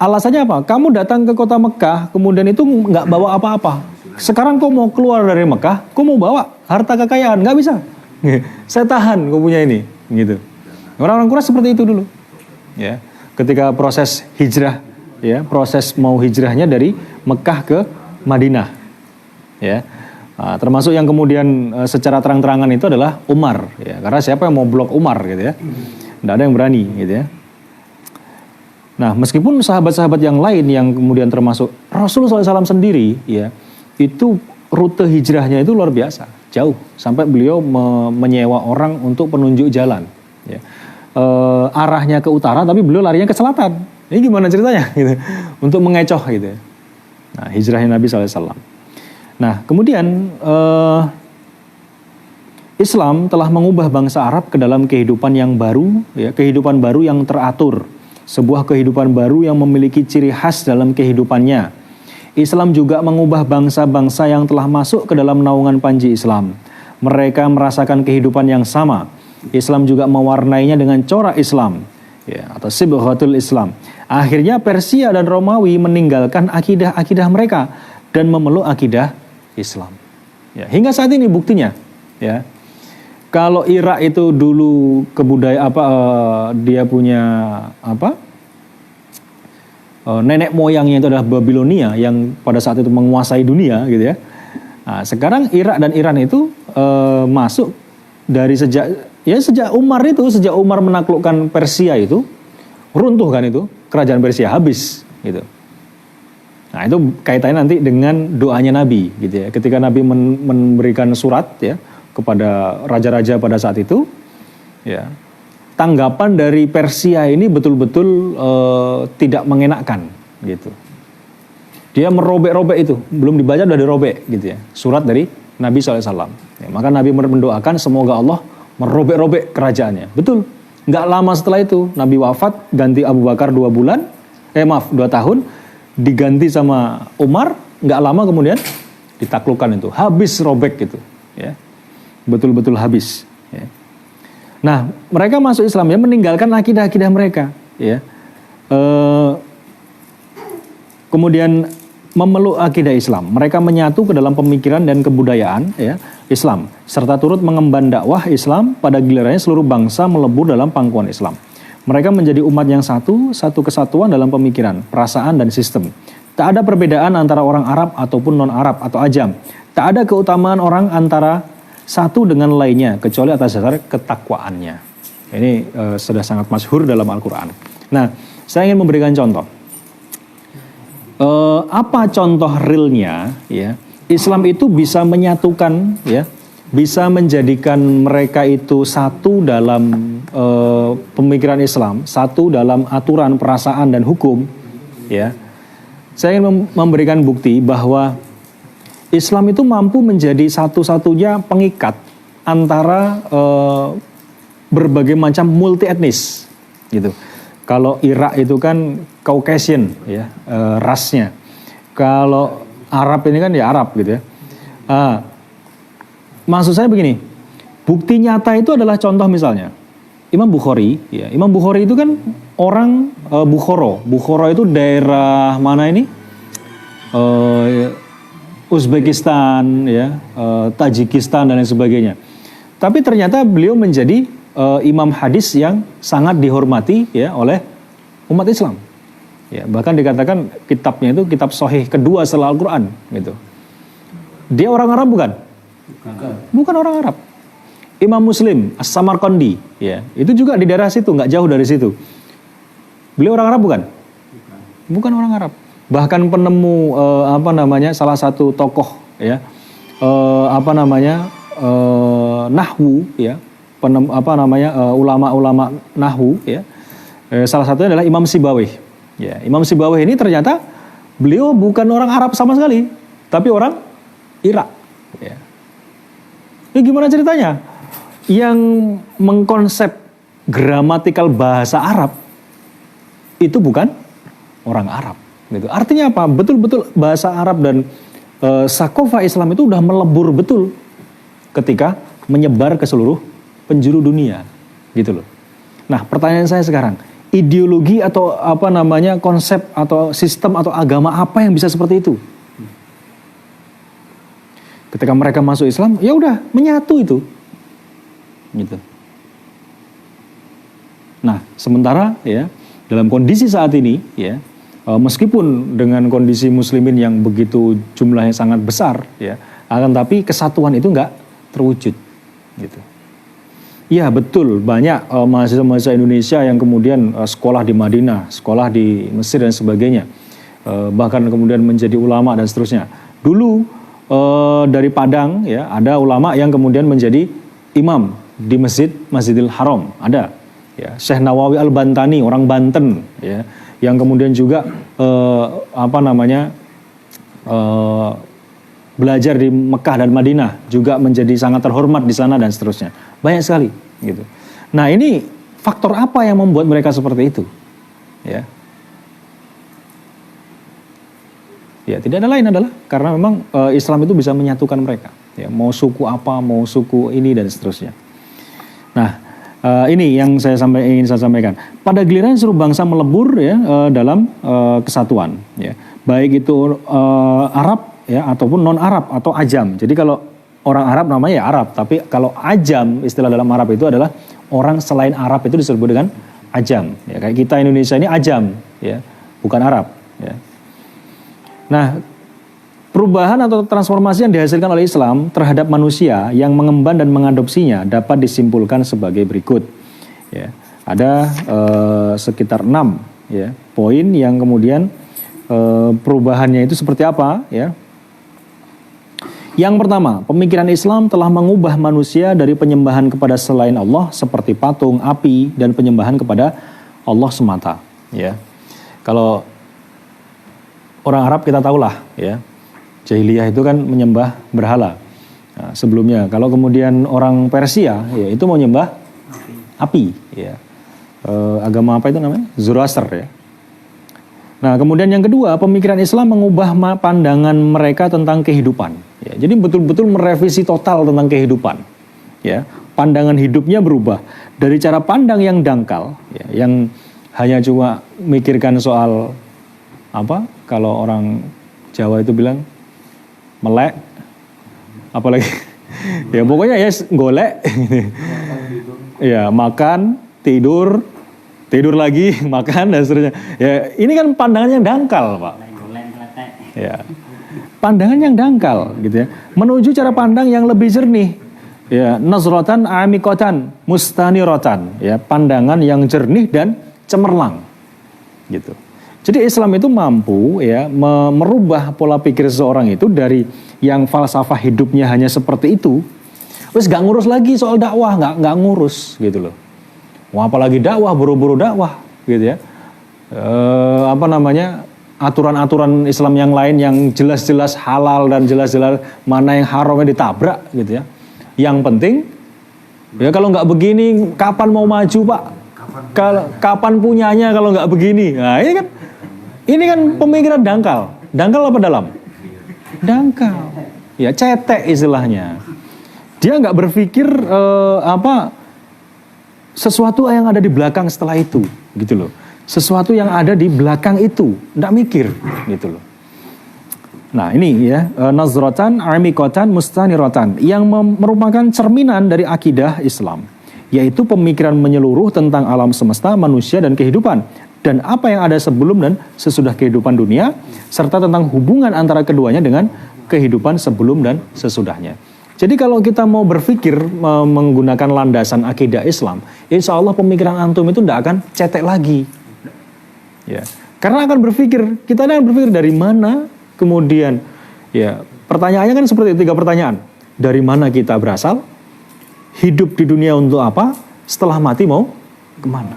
[SPEAKER 2] alasannya apa? Kamu datang ke kota Mekah, kemudian itu nggak bawa apa-apa. Sekarang kau mau keluar dari Mekah, kau mau bawa harta kekayaan, nggak bisa. Saya tahan, kau punya ini, gitu. Orang-orang Quraisy seperti itu dulu, ya. Ketika proses hijrah, ya, proses mau hijrahnya dari Mekah ke Madinah, ya. Nah, termasuk yang kemudian secara terang-terangan itu adalah Umar, ya. Karena siapa yang mau blok Umar, gitu ya? Nggak ada yang berani, gitu ya. Nah, meskipun sahabat-sahabat yang lain yang kemudian termasuk Rasulullah SAW sendiri, ya, itu rute hijrahnya itu luar biasa, jauh, sampai beliau menyewa orang untuk penunjuk jalan, ya. Arahnya ke utara, tapi beliau larinya ke selatan. Ini gimana ceritanya, gitu, untuk mengecoh, gitu. Nah, hijrahnya Nabi SAW. Nah, kemudian Islam telah mengubah bangsa Arab ke dalam kehidupan yang baru, ya, kehidupan baru yang teratur. Sebuah kehidupan baru yang memiliki ciri khas dalam kehidupannya. Islam juga mengubah bangsa-bangsa yang telah masuk ke dalam naungan panji Islam. Mereka merasakan kehidupan yang sama. Islam juga mewarnainya dengan corak Islam, ya, atau sibghatul Islam. Akhirnya Persia dan Romawi meninggalkan akidah-akidah mereka dan memeluk akidah Islam. Ya, hingga saat ini buktinya, ya. Kalau Irak itu dulu dia punya nenek moyangnya itu adalah Babilonia yang pada saat itu menguasai dunia, gitu ya. Nah, sekarang Irak dan Iran itu masuk dari sejak Umar menaklukkan Persia itu, runtuh kan itu kerajaan Persia, habis, gitu. Nah, itu kaitannya nanti dengan doanya Nabi, gitu ya. Ketika Nabi memberikan surat, ya, kepada raja-raja pada saat itu, ya, tanggapan dari Persia ini betul-betul tidak mengenakkan, gitu. Dia merobek-robek itu, belum dibaca udah dirobek, gitu ya, surat dari Nabi SAW. Ya, maka Nabi mendoakan semoga Allah merobek-robek kerajaannya. Betul, nggak lama setelah itu Nabi wafat, ganti Abu Bakar 2 tahun, diganti sama Umar, nggak lama kemudian ditaklukkan itu, habis robek gitu, ya. Betul-betul habis, ya. Nah, mereka masuk Islam, ya, meninggalkan akidah-akidah mereka, ya. Kemudian memeluk akidah Islam. Mereka menyatu ke dalam pemikiran dan kebudayaan, ya, Islam, serta turut mengemban dakwah Islam. Pada gilirannya seluruh bangsa melebur dalam pangkuan Islam. Mereka menjadi umat yang satu kesatuan dalam pemikiran, perasaan, dan sistem. Tak ada perbedaan antara orang Arab ataupun non-Arab atau ajam. Tak ada keutamaan orang antara satu dengan lainnya kecuali atas dasar ketakwaannya. Ini sudah sangat masyhur dalam Al-Quran. Nah, saya ingin memberikan contoh. Apa contoh realnya? Ya, Islam itu bisa menyatukan, ya, bisa menjadikan mereka itu satu dalam pemikiran Islam, satu dalam aturan, perasaan dan hukum. Ya, saya ingin memberikan bukti bahwa Islam itu mampu menjadi satu-satunya pengikat antara berbagai macam multi etnis, gitu. Kalau Irak itu kan Caucasian, ya, rasnya. Kalau Arab ini kan ya Arab, gitu ya. Maksud saya begini, bukti nyata itu adalah contoh misalnya Imam Bukhari, ya. Imam Bukhari itu kan orang Bukhara. Bukhara itu daerah mana ini? Uzbekistan, ya, Tajikistan dan lain sebagainya. Tapi ternyata beliau menjadi imam hadis yang sangat dihormati, ya, oleh umat Islam. Ya, bahkan dikatakan kitabnya itu kitab sahih kedua setelah Al-Quran, gitu. Dia orang Arab bukan? Bukan orang Arab. Imam Muslim As-Samarqandi, ya, itu juga di daerah situ, nggak jauh dari situ. Beliau orang Arab bukan? Bukan orang Arab. Bahkan penemu salah satu tokoh, ya, nahwu, ya, ulama-ulama nahwu, ya, salah satunya adalah Imam Sibawih, ya. Imam Sibawih ini ternyata beliau bukan orang Arab sama sekali, tapi orang Irak, ya. Ini gimana ceritanya? Yang mengkonsep gramatikal bahasa Arab itu bukan orang Arab, gitu. Artinya apa? Betul-betul bahasa Arab dan sakofa Islam itu udah melebur betul ketika menyebar ke seluruh penjuru dunia, gitu loh. Nah, pertanyaan saya sekarang, ideologi atau konsep atau sistem atau agama apa yang bisa seperti itu? Ketika mereka masuk Islam, ya udah menyatu itu, gitu. Nah, sementara, ya, dalam kondisi saat ini, ya, meskipun dengan kondisi muslimin yang begitu jumlahnya sangat besar, ya, akan tapi kesatuan itu nggak terwujud, gitu. Iya, betul, banyak mahasiswa-mahasiswa Indonesia yang kemudian sekolah di Madinah, sekolah di Mesir dan sebagainya, bahkan kemudian menjadi ulama dan seterusnya. Dulu dari Padang, ya, ada ulama yang kemudian menjadi imam di Masjidil Haram, ada, ya, Syekh Nawawi Al-Bantani, orang Banten, ya, yang kemudian juga belajar di Mekah dan Madinah, juga menjadi sangat terhormat di sana dan seterusnya. Banyak sekali, gitu. Nah, ini faktor apa yang membuat mereka seperti itu? Ya. Ya, tidak ada lain adalah karena memang Islam itu bisa menyatukan mereka. Ya, mau suku apa, mau suku ini dan seterusnya. Nah, ini yang ingin saya sampaikan. Pada giliran seluruh bangsa melebur, ya, dalam kesatuan, ya. Baik itu Arab, ya, ataupun non Arab atau ajam. Jadi kalau orang Arab namanya ya Arab, tapi kalau ajam, istilah dalam Arab itu adalah orang selain Arab itu disebut dengan ajam. Ya, kayak kita Indonesia ini ajam, ya, bukan Arab, ya. Nah, perubahan atau transformasi yang dihasilkan oleh Islam terhadap manusia yang mengemban dan mengadopsinya dapat disimpulkan sebagai berikut. Ya, ada sekitar 6, ya, poin yang kemudian perubahannya itu seperti apa, ya. Yang pertama, pemikiran Islam telah mengubah manusia dari penyembahan kepada selain Allah seperti patung, api, dan penyembahan kepada Allah semata. Ya, kalau orang Arab kita tahulah, ya, jahiliyah itu kan menyembah berhala. Nah, sebelumnya, kalau kemudian orang Persia, ya, itu mau menyembah api, ya. Agama apa itu namanya? Zoroaster, ya. Nah, kemudian yang kedua, pemikiran Islam mengubah pandangan mereka tentang kehidupan. Ya, jadi betul-betul merevisi total tentang kehidupan. Ya, pandangan hidupnya berubah dari cara pandang yang dangkal, ya, yang hanya cuma mikirkan soal apa? Kalau orang Jawa itu bilang melek, apalagi, ya pokoknya ya golek, ya makan, tidur lagi, makan dan seterusnya. Ya, ini kan pandangan yang dangkal, Pak. Ya. pandangan yang dangkal gitu ya, menuju cara pandang yang lebih jernih. Ya, nazratan amikotan mustaniratan, ya, pandangan yang jernih dan cemerlang gitu. Jadi Islam itu mampu ya merubah pola pikir seseorang itu dari yang falsafah hidupnya hanya seperti itu, terus gak ngurus lagi soal dakwah, nggak ngurus gitu loh. Wah, apalagi dakwah, buru-buru dakwah gitu ya. Aturan-aturan Islam yang lain yang jelas-jelas halal dan jelas-jelas mana yang haramnya ditabrak gitu ya. Yang penting ya kalau nggak begini kapan mau maju Pak? Kapan punyanya kalau nggak begini? Nah ini kan pemikiran dangkal. Dangkal apa dalam? Dangkal. Ya cetek istilahnya. Dia nggak berpikir sesuatu yang ada di belakang setelah itu gitu loh. Sesuatu yang ada di belakang itu, nggak mikir gitu loh. Nah ini ya, nazratan amikotan mustaniratan, yang merupakan cerminan dari akidah Islam, yaitu pemikiran menyeluruh tentang alam semesta, manusia dan kehidupan, dan apa yang ada sebelum dan sesudah kehidupan dunia, serta tentang hubungan antara keduanya dengan kehidupan sebelum dan sesudahnya. Jadi kalau kita mau berpikir menggunakan landasan akidah Islam, insya Allah pemikiran antum itu tidak akan cetek lagi. Ya, karena kita akan berpikir dari mana, kemudian ya pertanyaannya kan seperti 3 pertanyaan. Dari mana kita berasal? Hidup di dunia untuk apa? Setelah mati mau kemana?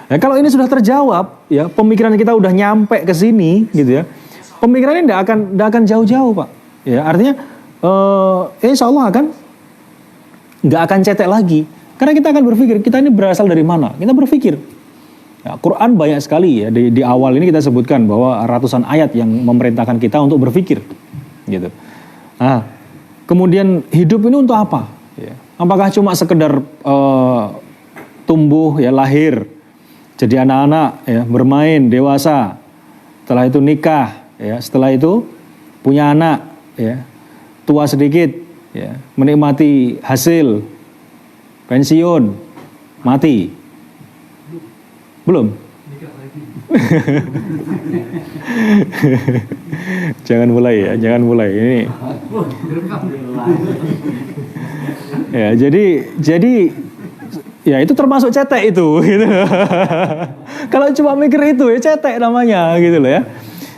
[SPEAKER 2] Nah, kalau ini sudah terjawab, ya pemikiran kita udah nyampe ke sini, gitu ya. Pemikirannya tidak akan jauh-jauh, Pak. Ya, artinya insya Allah nggak akan cetek lagi. Karena kita akan berpikir kita ini berasal dari mana? Kita berpikir. Ya, Quran banyak sekali ya di awal ini kita sebutkan bahwa ratusan ayat yang memerintahkan kita untuk berpikir, gitu. Nah, kemudian hidup ini untuk apa? Ya, apakah cuma sekedar tumbuh ya lahir, jadi anak-anak ya bermain dewasa, setelah itu nikah ya, setelah itu punya anak ya, tua sedikit ya, menikmati hasil, pensiun, mati. Belum? Jangan mulai ini. Ya, jadi ya itu termasuk cetek itu gitu. Kalau cuma mikir itu ya cetek namanya gitu loh ya.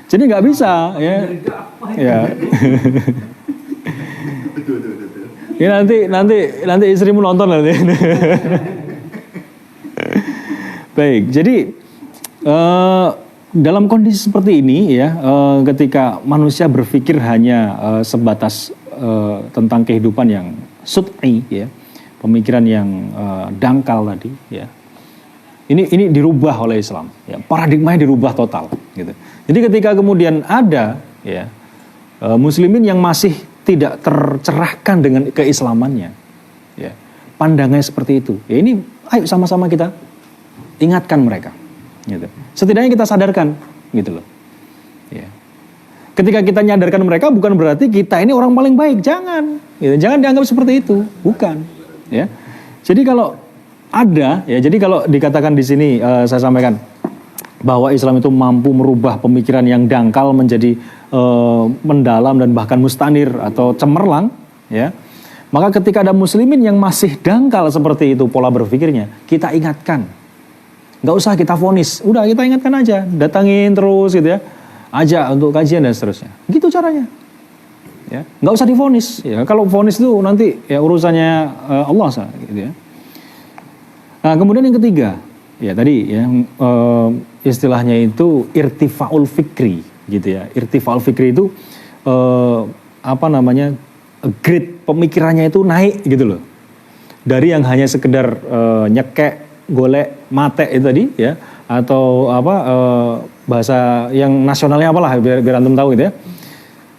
[SPEAKER 2] Jadi nggak bisa ya. Ya. Ya nanti istrimu nonton nanti. Baik, jadi dalam kondisi seperti ini ya, ketika manusia berpikir hanya sebatas tentang kehidupan yang sut'i ya, pemikiran yang dangkal tadi ya, ini dirubah oleh Islam, ya, paradigmanya dirubah total gitu. Jadi ketika kemudian ada ya muslimin yang masih tidak tercerahkan dengan keislamannya, ya, pandangannya seperti itu, ya ini ayo sama-sama kita ingatkan mereka, gitu. Setidaknya kita sadarkan, gitu loh. Ya. Ketika kita nyadarkan mereka, bukan berarti kita ini orang paling baik, jangan, gitu. Jangan dianggap seperti itu, bukan. Ya. Jadi kalau ada, ya, jadi kalau dikatakan di sini saya sampaikan bahwa Islam itu mampu merubah pemikiran yang dangkal menjadi mendalam dan bahkan mustanir atau cemerlang, ya. Maka ketika ada muslimin yang masih dangkal seperti itu pola berpikirnya, kita ingatkan. Nggak usah kita vonis, udah kita ingatkan aja, datangin terus gitu ya, ajak untuk kajian dan seterusnya. Gitu caranya. Ya, nggak usah divonis. Ya, kalau vonis itu nanti ya urusannya Allah gitu ya. Nah, kemudian yang ketiga, ya tadi ya istilahnya itu irtifaul fikri gitu ya. Irtifaul fikri itu grade pemikirannya itu naik gitu loh. Dari yang hanya sekedar nyekek, golek, mate itu tadi ya, atau bahasa yang nasionalnya apalah biar antum tahu gitu ya.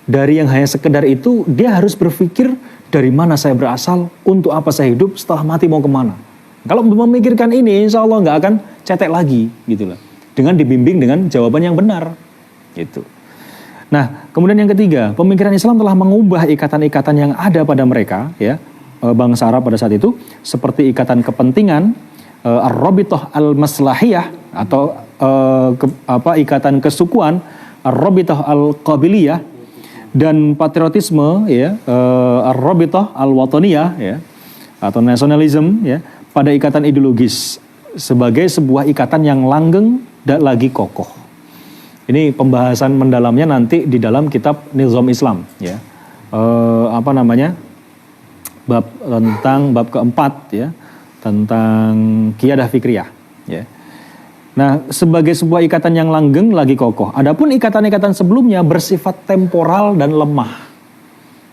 [SPEAKER 2] Dari yang hanya sekedar itu, dia harus berpikir dari mana saya berasal, untuk apa saya hidup, setelah mati mau kemana. Kalau memikirkan ini, insya Allah nggak akan cetek lagi gitu loh. Dengan dibimbing dengan jawaban yang benar gitu. Nah, kemudian yang ketiga, pemikiran Islam telah mengubah ikatan-ikatan yang ada pada mereka ya, bangsa Arab pada saat itu, seperti ikatan kepentingan, ar-rabithah al-maslahiyah atau ikatan kesukuan, ar-rabithah al-qabiliyah, dan patriotisme ya, ar-rabithah al-wataniyah ya, atau nasionalisme ya, pada ikatan ideologis sebagai sebuah ikatan yang langgeng dan lagi kokoh. Ini pembahasan mendalamnya nanti di dalam kitab Nizam Islam ya. Bab keempat ya, tentang qiyadah fikriyah ya. Nah, sebagai sebuah ikatan yang langgeng lagi kokoh. Adapun ikatan-ikatan sebelumnya bersifat temporal dan lemah.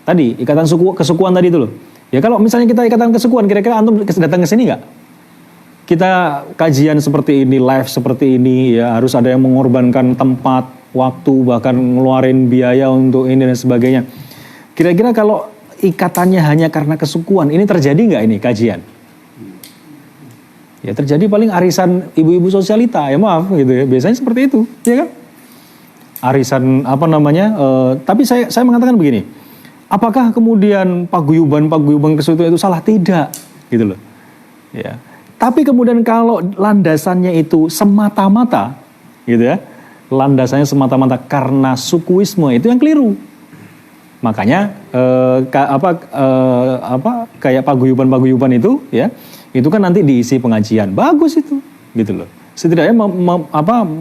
[SPEAKER 2] Tadi ikatan kesukuan tadi itu loh. Ya kalau misalnya kita ikatan kesukuan, kira-kira antum datang ke sini nggak? Kita kajian seperti ini, live seperti ini, ya harus ada yang mengorbankan tempat, waktu, bahkan ngeluarin biaya untuk ini dan sebagainya. Kira-kira kalau ikatannya hanya karena kesukuan, ini terjadi nggak ini kajian? Ya terjadi paling arisan ibu-ibu sosialita, ya maaf gitu ya. Biasanya seperti itu, ya kan? Arisan tapi saya mengatakan begini. Apakah kemudian paguyuban kesukuan itu salah? Tidak, gitu loh. Ya. Tapi kemudian kalau landasannya itu semata-mata, gitu ya. Landasannya semata-mata karena sukuisme, itu yang keliru. Makanya kayak paguyuban itu ya, itu kan nanti diisi pengajian. Bagus itu, gitu loh. Setidaknya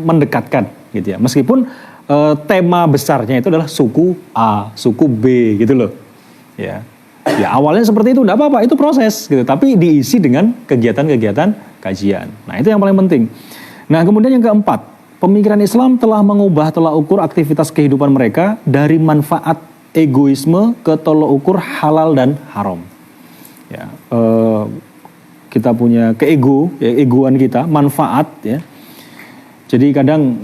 [SPEAKER 2] mendekatkan gitu ya. Meskipun tema besarnya itu adalah suku A, suku B gitu loh. Ya. Ya awalnya seperti itu, enggak apa-apa, itu proses gitu. Tapi diisi dengan kegiatan-kegiatan kajian. Nah, itu yang paling penting. Nah, kemudian yang keempat, pemikiran Islam telah mengubah tolak ukur aktivitas kehidupan mereka dari manfaat egoisme ke tolak ukur halal dan haram. Ya, kita punya egoan kita, manfaat ya. Jadi kadang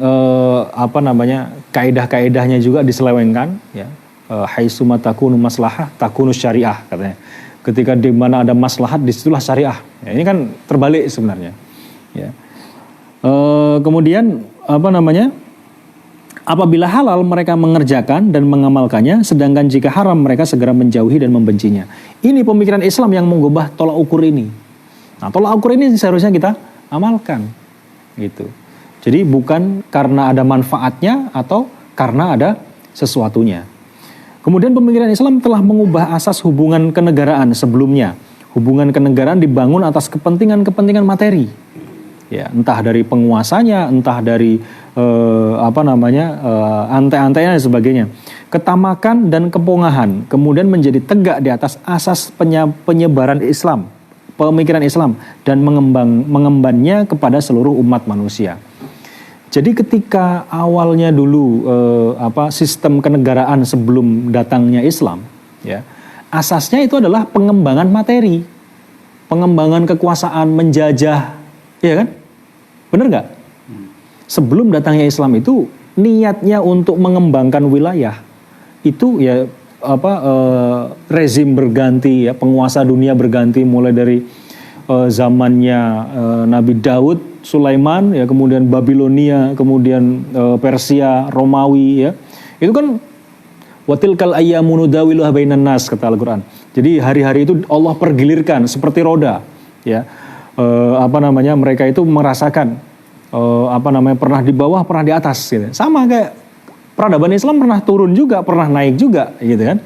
[SPEAKER 2] kaidah-kaidahnya juga diselewengkan ya. Haitsuma takunu maslahah takunu syariah katanya. Ketika di mana ada maslahat disitulah syariah. Ya, ini kan terbalik sebenarnya. Ya. Kemudian apabila halal mereka mengerjakan dan mengamalkannya, sedangkan jika haram mereka segera menjauhi dan membencinya. Ini pemikiran Islam yang mengubah tolak ukur ini. Nah, tolak ukur ini seharusnya kita amalkan, gitu. Jadi bukan karena ada manfaatnya atau karena ada sesuatunya. Kemudian pemikiran Islam telah mengubah asas hubungan kenegaraan sebelumnya. Hubungan kenegaraan dibangun atas kepentingan-kepentingan materi. Ya, entah dari penguasanya, entah dari ante-antenya dan sebagainya. Ketamakan dan kepongahan kemudian menjadi tegak di atas asas penyebaran Islam, pemikiran Islam, dan mengembannya kepada seluruh umat manusia. Jadi ketika awalnya dulu sistem kenegaraan sebelum datangnya Islam, ya asasnya itu adalah pengembangan materi, pengembangan kekuasaan, menjajah, ya kan? Bener nggak? Sebelum datangnya Islam itu niatnya untuk mengembangkan wilayah, itu ya rezim berganti, ya penguasa dunia berganti mulai dari zamannya Nabi Daud, Sulaiman, ya kemudian Babilonia, kemudian Persia, Romawi, ya itu kan watilkal ayyamu nudawiluha bainan nas kata Al-Quran. Jadi hari-hari itu Allah pergilirkan seperti roda, ya mereka itu merasakan pernah di bawah, pernah di atas, gitu. Sama kayak peradaban Islam pernah turun juga, pernah naik juga, gitu kan.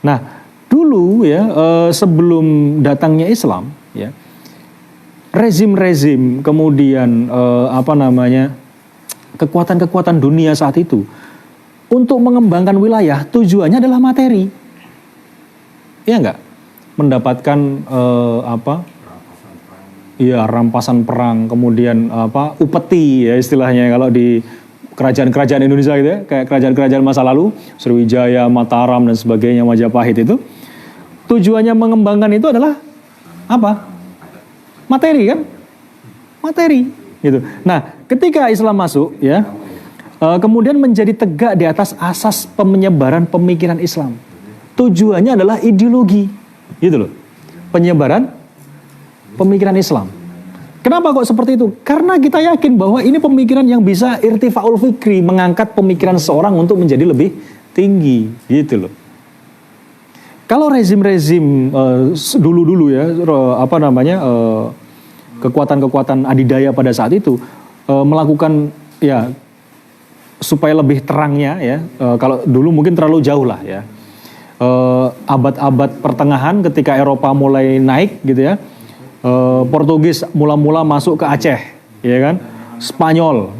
[SPEAKER 2] Nah dulu ya sebelum datangnya Islam, ya rezim-rezim kemudian kekuatan-kekuatan dunia saat itu untuk mengembangkan wilayah tujuannya adalah materi, ya enggak, mendapatkan rampasan perang, kemudian upeti ya istilahnya kalau di kerajaan-kerajaan Indonesia gitu ya, kayak kerajaan-kerajaan masa lalu, Sriwijaya, Mataram dan sebagainya, Majapahit itu tujuannya mengembangkan itu adalah apa? Materi kan? Materi gitu. Nah, ketika Islam masuk ya, kemudian menjadi tegak di atas asas penyebaran pemikiran Islam. Tujuannya adalah ideologi, gitu loh. Penyebaran pemikiran Islam. Kenapa kok seperti itu? Karena kita yakin bahwa ini pemikiran yang bisa irtifaul fikri, mengangkat pemikiran seseorang untuk menjadi lebih tinggi, gitu loh. Kalau rezim-rezim dulu-dulu ya, kekuatan-kekuatan adidaya pada saat itu melakukan ya supaya lebih terangnya ya, kalau dulu mungkin terlalu jauh lah ya. Abad-abad pertengahan ketika Eropa mulai naik gitu ya, Portugis mula-mula masuk ke Aceh, ya kan? Spanyol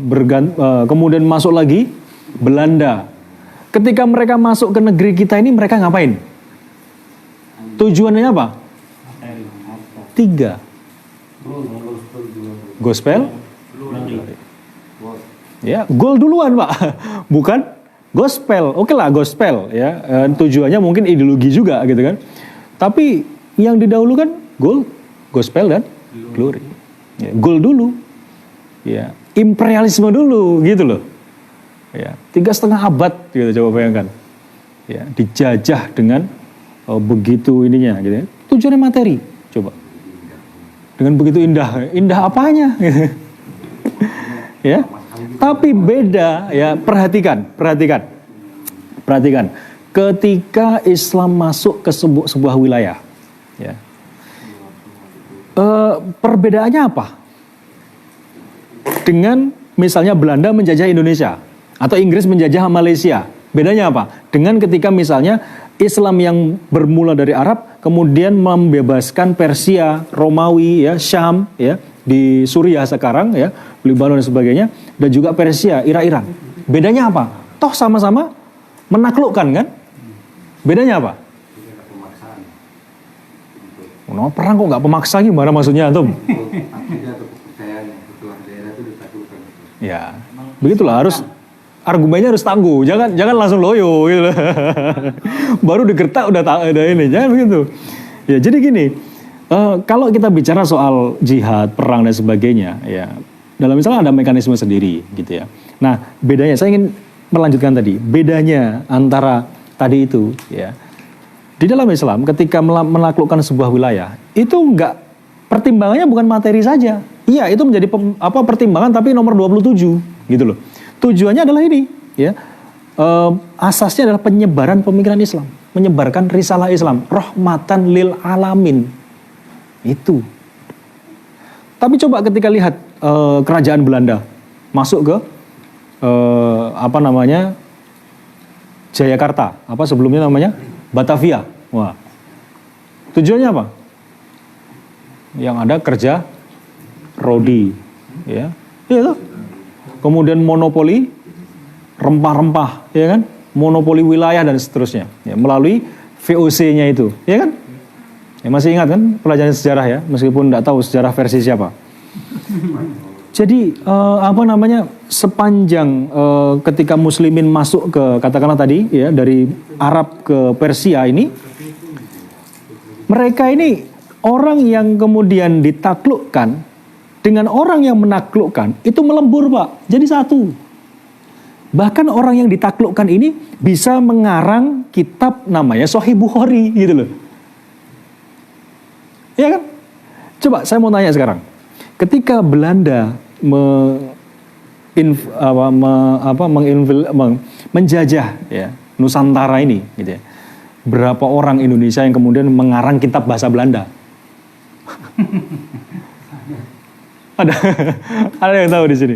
[SPEAKER 2] kemudian masuk lagi Belanda. Ketika mereka masuk ke negeri kita ini, mereka ngapain? Tujuannya apa? 3. Gospel. Ya, gol duluan, Pak. Bukan gospel. Oke lah, gospel ya. Tujuannya mungkin ideologi juga gitu kan. Tapi yang didahulukan gospel dan glory. Ya, gol dulu. Ya, imperialisme dulu gitu loh. Ya, 3,5 abad gitu, coba bayangkan. Ya, dijajah dengan begitu ininya gitu ya. Tujuannya materi, coba. Dengan begitu indah apanya gitu. Ya. Tapi beda ya, perhatikan. Ketika Islam masuk ke sebuah wilayah, ya. Perbedaannya apa? Dengan misalnya Belanda menjajah Indonesia atau Inggris menjajah Malaysia. Bedanya apa? Dengan ketika misalnya Islam yang bermula dari Arab kemudian membebaskan Persia, Romawi, ya, Syam, ya, di Suriah sekarang, ya, Lebanon dan sebagainya, dan juga Persia, Iran. Bedanya apa? Toh sama-sama menaklukkan kan? Bedanya apa? No, perang kok nggak pemaksa, gimana maksudnya antum? Ya, begitulah, harus argumennya harus tangguh, jangan langsung loyo gitu. Baru digertak udah ini, jangan begitu. Ya, jadi gini, kalau kita bicara soal jihad, perang dan sebagainya, ya, dalam Islam ada mekanisme sendiri gitu ya. Nah, bedanya saya ingin melanjutkan tadi, bedanya antara tadi itu, ya. Di dalam Islam ketika menaklukkan sebuah wilayah, itu enggak, pertimbangannya bukan materi saja. Iya, itu menjadi pertimbangan tapi nomor 27 gitu loh. Tujuannya adalah ini, ya. Asasnya adalah penyebaran pemikiran Islam, menyebarkan risalah Islam, rahmatan lil alamin. Itu. Tapi coba ketika lihat kerajaan Belanda masuk ke Jayakarta, sebelumnya namanya Batavia. Wah. Tujuannya apa? Yang ada kerja rodi, ya. Iya. Kemudian monopoli rempah-rempah, ya kan? Monopoli wilayah dan seterusnya, ya, melalui VOC-nya itu, ya kan? Ya, masih ingat kan pelajaran sejarah ya, meskipun tidak tahu sejarah versi siapa. Jadi sepanjang ketika Muslimin masuk ke, katakanlah tadi ya, dari Arab ke Persia ini, mereka ini orang yang kemudian ditaklukkan dengan orang yang menaklukkan itu melembur, Pak. Jadi satu. Bahkan orang yang ditaklukkan ini bisa mengarang kitab namanya Sahih Bukhari gitu loh. Ya kan? Coba saya mau tanya sekarang. Ketika Belanda menjajah ya Nusantara ini gitu ya. Berapa orang Indonesia yang kemudian mengarang kitab bahasa Belanda? Ada yang tahu di sini?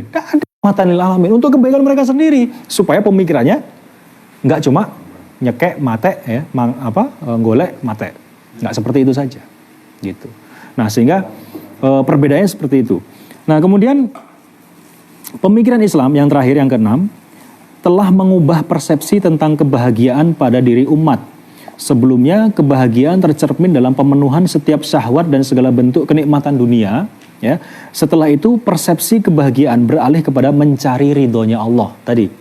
[SPEAKER 2] Rahmatan lil alamin, untuk kebaikan mereka sendiri, supaya pemikirannya nggak cuma nyekek mate ya, golek mate, nggak seperti itu saja, gitu. Nah, sehingga perbedaannya seperti itu. Nah, kemudian pemikiran Islam yang terakhir, yang keenam, telah mengubah persepsi tentang kebahagiaan pada diri umat. Sebelumnya kebahagiaan tercermin dalam pemenuhan setiap syahwat dan segala bentuk kenikmatan dunia. Ya, setelah itu persepsi kebahagiaan beralih kepada mencari ridhonya Allah. Tadi,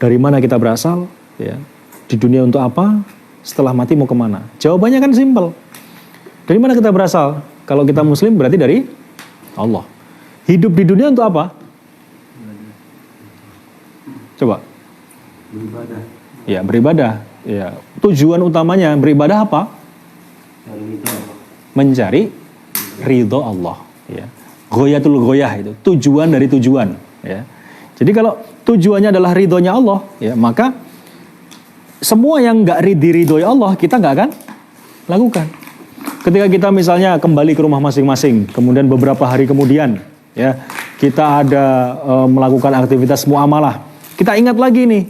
[SPEAKER 2] dari mana kita berasal? Ya, di dunia untuk apa? Setelah mati mau kemana? Jawabannya kan simpel. Dari mana kita berasal? Kalau kita Muslim berarti dari Allah. Hidup di dunia untuk apa? Coba.
[SPEAKER 3] Beribadah.
[SPEAKER 2] Ya, beribadah. Ya, tujuan utamanya beribadah apa? Mencari ridho Allah. Ya, goyatul goyah itu tujuan dari tujuan. Ya, jadi kalau tujuannya adalah ridhonya Allah, ya maka semua yang nggak diridhoi Allah kita nggak akan lakukan. Ketika kita misalnya kembali ke rumah masing-masing, kemudian beberapa hari kemudian, ya kita ada melakukan aktivitas muamalah, Kita ingat lagi nih,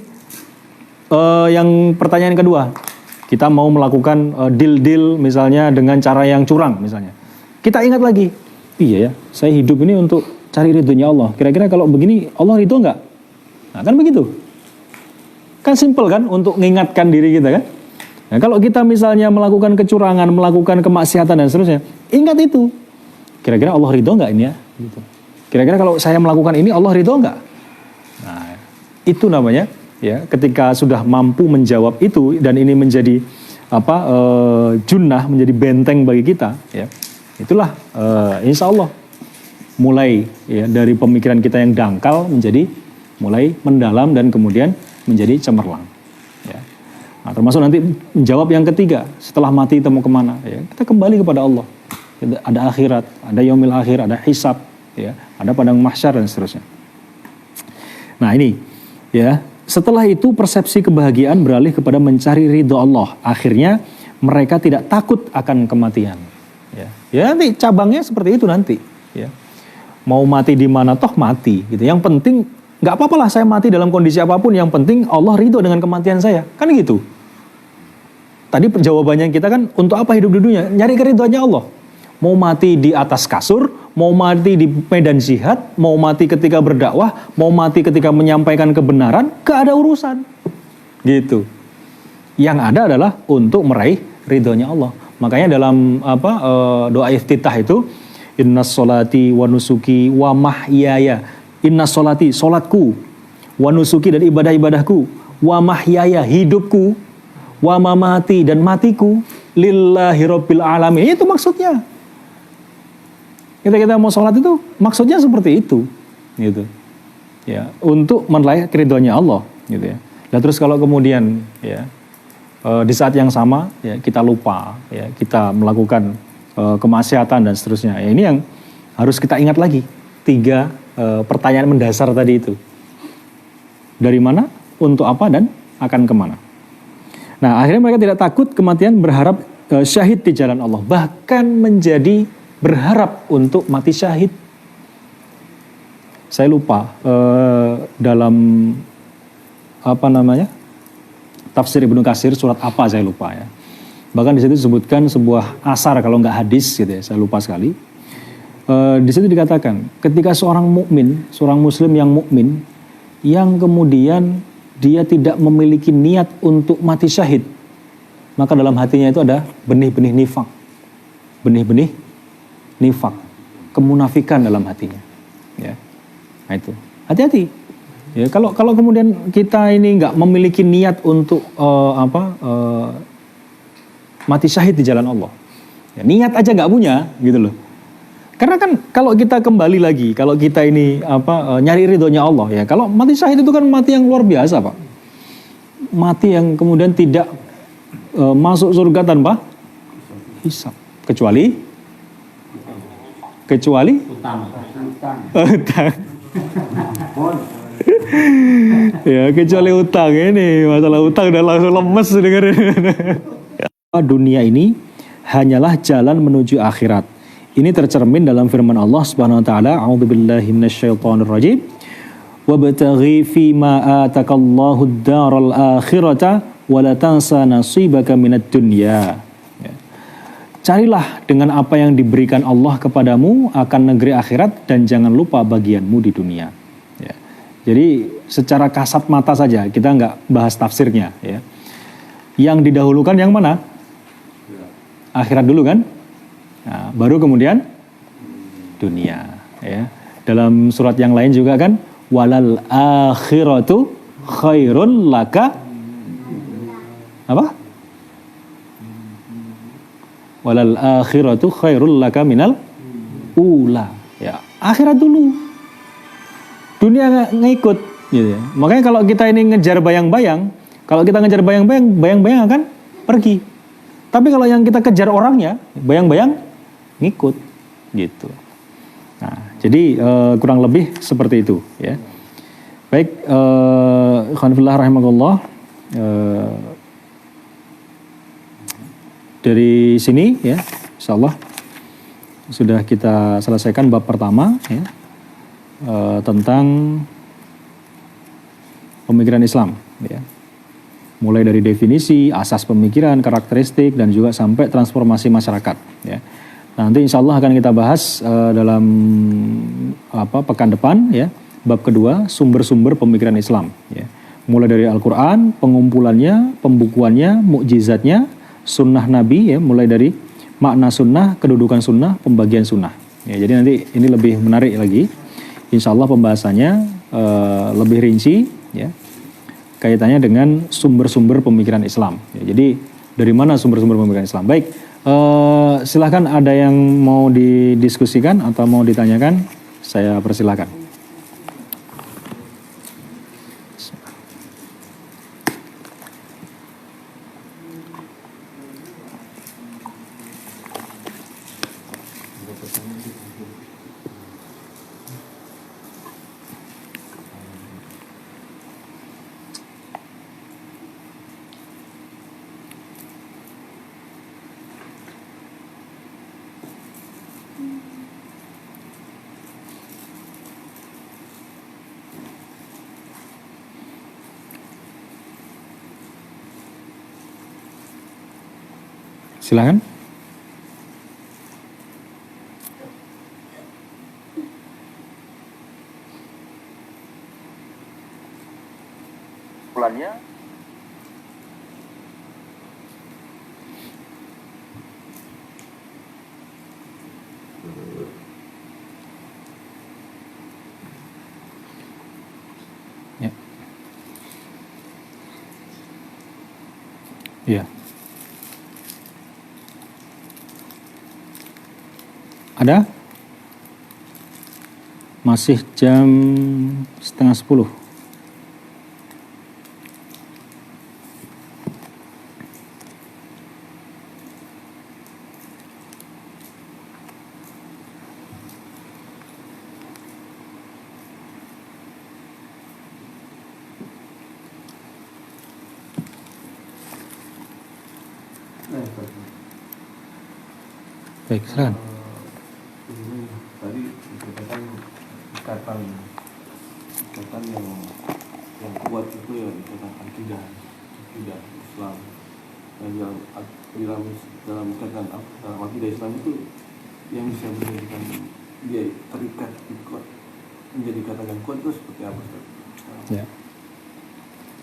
[SPEAKER 2] yang pertanyaan kedua. Kita mau melakukan deal-deal misalnya dengan cara yang curang misalnya. Kita ingat lagi, iya ya, saya hidup ini untuk cari ridhonya Allah. Kira-kira kalau begini, Allah ridho nggak? Nah, kan begitu. Kan simple kan untuk mengingatkan diri kita kan. Nah, kalau kita misalnya melakukan kecurangan, melakukan kemaksiatan dan seterusnya, ingat itu. Kira-kira Allah ridho nggak ini ya? Gitu. Kira-kira kalau saya melakukan ini, Allah ridho nggak? Nah, itu namanya. Ya, ketika sudah mampu menjawab itu dan ini menjadi junnah, menjadi benteng bagi kita, ya, itulah insya Allah mulai ya, dari pemikiran kita yang dangkal menjadi mulai mendalam dan kemudian menjadi cemerlang. Ya. Nah, termasuk nanti menjawab yang ketiga, setelah mati kita mau kemana? Ya, kita kembali kepada Allah. Ada akhirat, ada yaumil akhir, ada hisab, ya, ada padang mahsyar dan seterusnya. Nah ini, ya. Setelah itu persepsi kebahagiaan beralih kepada mencari ridho Allah. Akhirnya mereka tidak takut akan kematian. Ya nanti cabangnya seperti itu nanti. Ya. Mau mati di mana toh mati. Gitu. Yang penting nggak apa-apa lah saya mati dalam kondisi apapun. Yang penting Allah ridho dengan kematian saya. Kan gitu. Tadi jawabannya kita kan untuk apa hidup di dunia? Nyari keridhoannya Allah. Mau mati di atas kasur, mau mati di medan jihad, mau mati ketika berdakwah, mau mati ketika menyampaikan kebenaran, gak ada urusan. Gitu. Yang ada adalah untuk meraih ridhonya Allah. Makanya dalam doa iftitah itu, innas sholati wa nusuki wa mahyaya. Innas sholati, sholatku, wa nusuki dan ibadah-ibadahku, wa mahyaya, hidupku, wa mamati dan matiku, lillahi rabbil alamin. Itu maksudnya. Kita mau sholat itu maksudnya seperti itu, gitu, ya, untuk meraih keridhoannya Allah, gitu ya. Dan terus kalau kemudian, ya, di saat yang sama, ya, kita lupa, ya, kita melakukan kemaksiatan dan seterusnya. Ya, ini yang harus kita ingat lagi, 3 pertanyaan mendasar tadi itu. Dari mana, untuk apa, dan akan kemana. Nah, akhirnya mereka tidak takut kematian, berharap syahid di jalan Allah, bahkan menjadi berharap untuk mati syahid. Saya lupa dalam tafsir Ibnu Katsir surat apa saya lupa ya. Bahkan di situ disebutkan sebuah asar kalau nggak hadis gitu ya, saya lupa sekali. Di situ dikatakan ketika seorang mukmin, seorang muslim yang mukmin yang kemudian dia tidak memiliki niat untuk mati syahid, maka dalam hatinya itu ada benih-benih nifak. Benih-benih nifak, kemunafikan dalam hatinya. Ya. Nah itu, hati-hati. Ya, kalau kemudian kita ini nggak memiliki niat untuk mati syahid di jalan Allah, ya, niat aja nggak punya, gitu loh. Karena kan kalau kita kembali lagi, kalau kita ini nyari ridhonya Allah, ya, kalau mati syahid itu kan mati yang luar biasa, Pak. Mati yang kemudian tidak masuk surga tanpa hisab, kecuali utang. Ya, kecuali utang ini, masalah utang udah langsung lemes dengerin. Dunia ini hanyalah jalan menuju akhirat. Ini tercermin dalam firman Allah Subhanahu wa taala, a'udzubillahi minasyaitonir rajim. Wabtaghi fima atakallahu ad-daral akhirata wa la tansa nasibaka minad dunya. Carilah dengan apa yang diberikan Allah kepadamu akan negeri akhirat dan jangan lupa bagianmu di dunia. Ya. Jadi secara kasat mata saja, kita nggak bahas tafsirnya. Ya. Yang didahulukan yang mana? Akhirat dulu kan? Nah, baru kemudian dunia. Ya. Dalam surat yang lain juga kan, walal akhiratu khairun laka apa? Walal akhiratu khairul laka minal ula. Ya, akhirat dulu. Dunia ngikut gitu ya. Makanya kalau kita ini ngejar bayang-bayang, kalau kita ngejar bayang-bayang, bayang-bayang akan pergi. Tapi kalau yang kita kejar orangnya, bayang-bayang ngikut gitu. Nah, jadi kurang lebih seperti itu ya. Baik, ikhwan fillah rahimakumullah. Dari sini ya, insyaallah sudah kita selesaikan bab pertama ya, tentang pemikiran Islam, ya. Mulai dari definisi, asas pemikiran, karakteristik, dan juga sampai transformasi masyarakat, ya. Nanti insya Allah akan kita bahas dalam pekan depan, ya, bab kedua, sumber-sumber pemikiran Islam, ya. Mulai dari Al-Quran, pengumpulannya, pembukuannya, mukjizatnya, sunnah Nabi, ya, mulai dari makna sunnah, kedudukan sunnah, pembagian sunnah. Ya, jadi nanti ini lebih menarik lagi. Insya Allah pembahasannya lebih rinci, ya, kaitannya dengan sumber-sumber pemikiran Islam. Ya, jadi dari mana sumber-sumber pemikiran Islam? Baik, silahkan ada yang mau didiskusikan atau mau ditanyakan, saya persilahkan. Silakan.
[SPEAKER 4] Bulannya
[SPEAKER 2] Ya. Iya. Ada? Masih jam 9:30. Baik, silakan.
[SPEAKER 3] Ini tadi dikatakan ikatan yang kuat itu ya ikatan akidah Islam. Dan yang dalam ikatan dalam akidah Islam itu yang bisa menjadikan dia terikat kuat, menjadi ikatan yang kuat itu seperti apa, Ustaz?
[SPEAKER 2] Ya.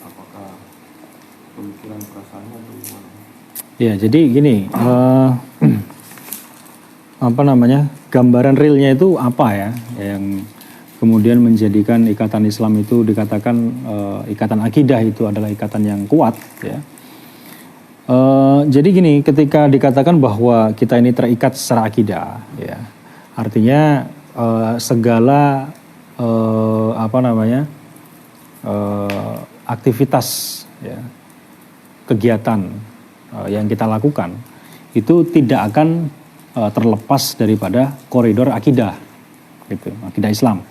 [SPEAKER 3] Apakah pemikiran perasaannya atau gimana?
[SPEAKER 2] Ya, jadi gini, gambaran realnya itu apa ya, yang kemudian menjadikan ikatan Islam itu dikatakan ikatan akidah itu adalah ikatan yang kuat, ya. Jadi gini, ketika dikatakan bahwa kita ini terikat secara akidah, ya, artinya segala aktivitas, ya, kegiatan yang kita lakukan itu tidak akan terlepas daripada koridor akidah, gitu, akidah Islam.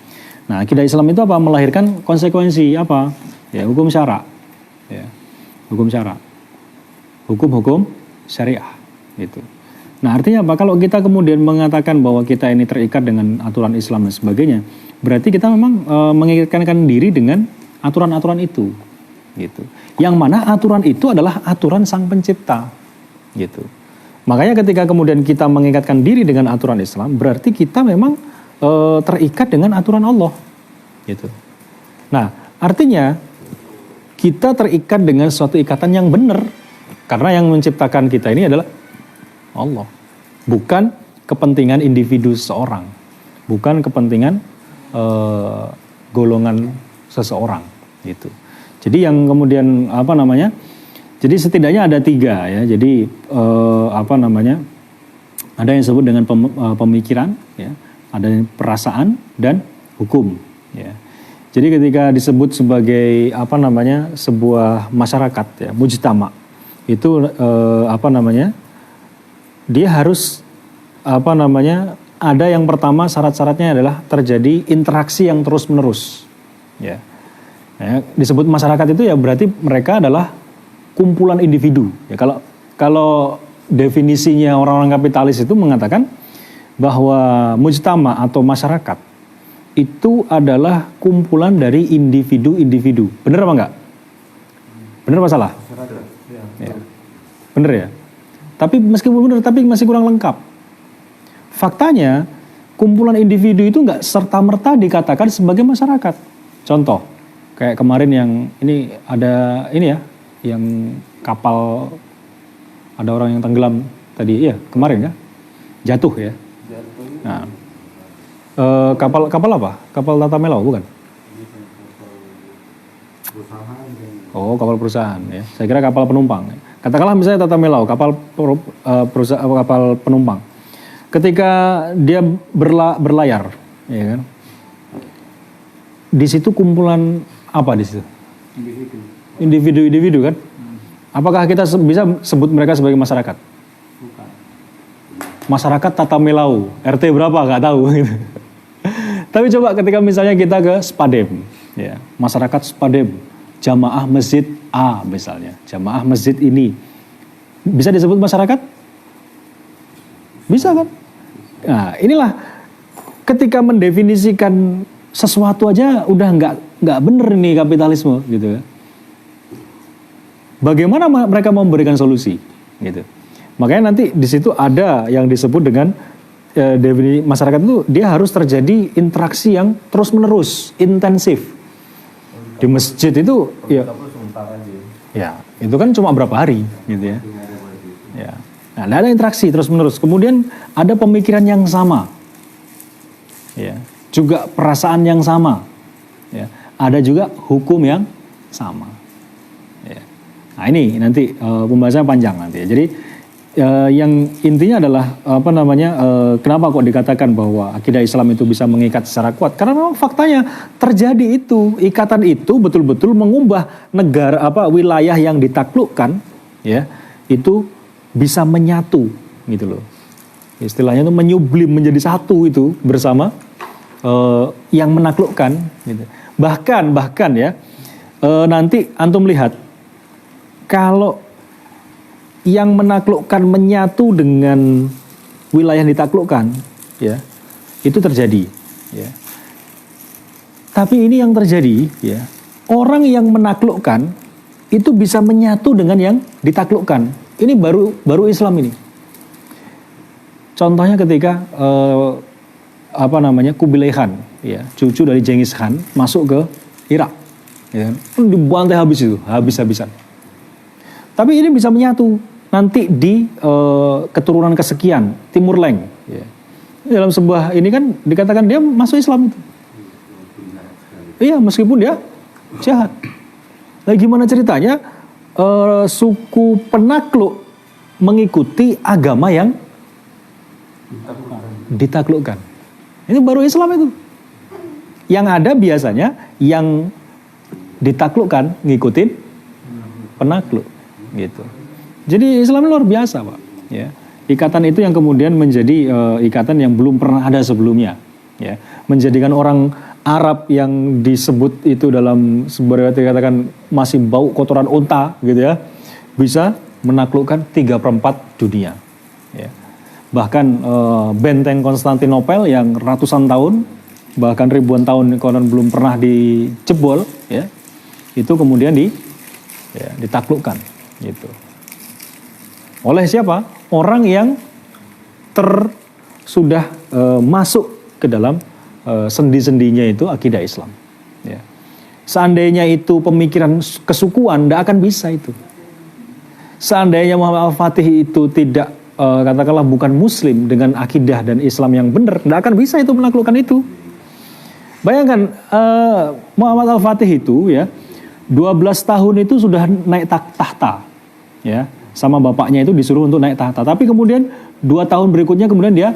[SPEAKER 2] Nah, akidah Islam itu apa? Melahirkan konsekuensi apa? Ya, hukum syara, ya, hukum syara, hukum syariah, gitu. Nah, artinya apa? Kalau kita kemudian mengatakan bahwa kita ini terikat dengan aturan Islam dan sebagainya, berarti kita memang mengikatkan diri dengan aturan-aturan itu, gitu. Yang mana aturan itu adalah aturan Sang Pencipta, gitu. Makanya ketika kemudian kita mengikatkan diri dengan aturan Islam, berarti kita memang terikat dengan aturan Allah, gitu. Nah, artinya kita terikat dengan suatu ikatan yang benar, karena yang menciptakan kita ini adalah Allah, bukan kepentingan individu seseorang, bukan kepentingan golongan seseorang, gitu. Jadi yang kemudian jadi setidaknya ada 3 ya. Jadi ada yang disebut dengan pemikiran, ya, ada yang perasaan dan hukum, ya. Jadi ketika disebut sebagai sebuah masyarakat, ya, mujtama, itu dia harus ada yang pertama syarat-syaratnya adalah terjadi interaksi yang terus-menerus, ya. Ya, disebut masyarakat itu ya berarti mereka adalah kumpulan individu. Ya, kalau definisinya orang-orang kapitalis itu mengatakan bahwa mujtama atau masyarakat itu adalah kumpulan dari individu-individu. Bener apa enggak? Bener apa salah? Ya. Bener ya? Tapi meskipun bener, tapi masih kurang lengkap. Faktanya, kumpulan individu itu enggak serta-merta dikatakan sebagai masyarakat. Contoh, kayak kemarin yang ini ada ini ya, yang kapal, ada orang yang tenggelam tadi, iya kemarin ya, jatuh ya. Nah, kapal apa? Kapal Tata Melau bukan? Oh, kapal perusahaan ya. Saya kira kapal penumpang. Katakanlah misalnya Tata Melau, kapal kapal penumpang. Ketika dia berlayar, ya kan? Di situ kumpulan apa di situ? Individu-individu kan? Apakah kita bisa sebut mereka sebagai masyarakat?
[SPEAKER 3] Bukan.
[SPEAKER 2] Masyarakat Tata Melau, RT berapa nggak tahu gitu. Tapi coba ketika misalnya kita ke Spadem, ya, masyarakat Spadem, jamaah masjid A misalnya, jamaah masjid ini, bisa disebut masyarakat? Bisa kan? Nah, inilah ketika mendefinisikan sesuatu aja udah nggak bener nih kapitalisme gitu ya. Bagaimana mereka memberikan solusi gitu. Makanya nanti di situ ada yang disebut dengan definisi masyarakat itu dia harus terjadi interaksi yang terus-menerus, intensif. Di masjid itu ya itu kan cuma berapa hari gitu ya. Ya. Nah, ada interaksi terus-menerus. Kemudian ada pemikiran yang sama. Ya, juga perasaan yang sama. Ya, ada juga hukum yang sama. Ya. Nah, ini nanti pembahasannya panjang nanti ya. Jadi yang intinya adalah kenapa kok dikatakan bahwa akidah Islam itu bisa mengikat secara kuat? Karena memang faktanya terjadi itu, ikatan itu betul-betul mengubah negara wilayah yang ditaklukkan, ya, itu bisa menyatu, gitu loh. Istilahnya itu menyublim menjadi satu itu bersama yang menaklukkan. Gitu. Bahkan ya, nanti antum lihat kalau yang menaklukkan menyatu dengan wilayah yang ditaklukkan, ya, itu terjadi, ya. Tapi ini yang terjadi, ya, orang yang menaklukkan itu bisa menyatu dengan yang ditaklukkan. Ini baru Islam ini. Contohnya ketika Kubilai Khan, ya, cucu dari Genghis Khan masuk ke Irak, ya, dibantai habis-habisan. Tapi ini bisa menyatu. Nanti di keturunan kesekian Timur Leng, ya. Dalam sebuah ini kan dikatakan dia masuk Islam itu. Iya, meskipun dia jahat. Nah, gimana ceritanya suku penakluk mengikuti agama yang ditaklukkan? Ini baru Islam itu. Yang ada biasanya yang ditaklukkan ngikutin penakluk, gitu. Jadi Islam luar biasa, Pak. Ya. Ikatan itu yang kemudian menjadi ikatan yang belum pernah ada sebelumnya. Ya. Menjadikan orang Arab yang disebut itu dalam sebuah riwayat dikatakan masih bau kotoran unta, gitu ya, bisa menaklukkan 3/4 dunia. Ya. Bahkan benteng Konstantinopel yang ratusan tahun, bahkan ribuan tahun konon belum pernah dijebol, ya, itu kemudian ditaklukkan, gitu. Oleh siapa? Orang yang sudah masuk ke dalam sendi-sendinya itu akidah Islam. Ya. Seandainya itu pemikiran kesukuan, tidak akan bisa itu. Seandainya Muhammad Al-Fatih itu tidak, katakanlah bukan Muslim dengan akidah dan Islam yang benar, tidak akan bisa itu menaklukkan itu. Bayangkan Muhammad Al-Fatih itu, ya, 12 tahun itu sudah naik tahta, ya. Sama bapaknya itu disuruh untuk naik tahta. Tapi kemudian 2 tahun berikutnya kemudian dia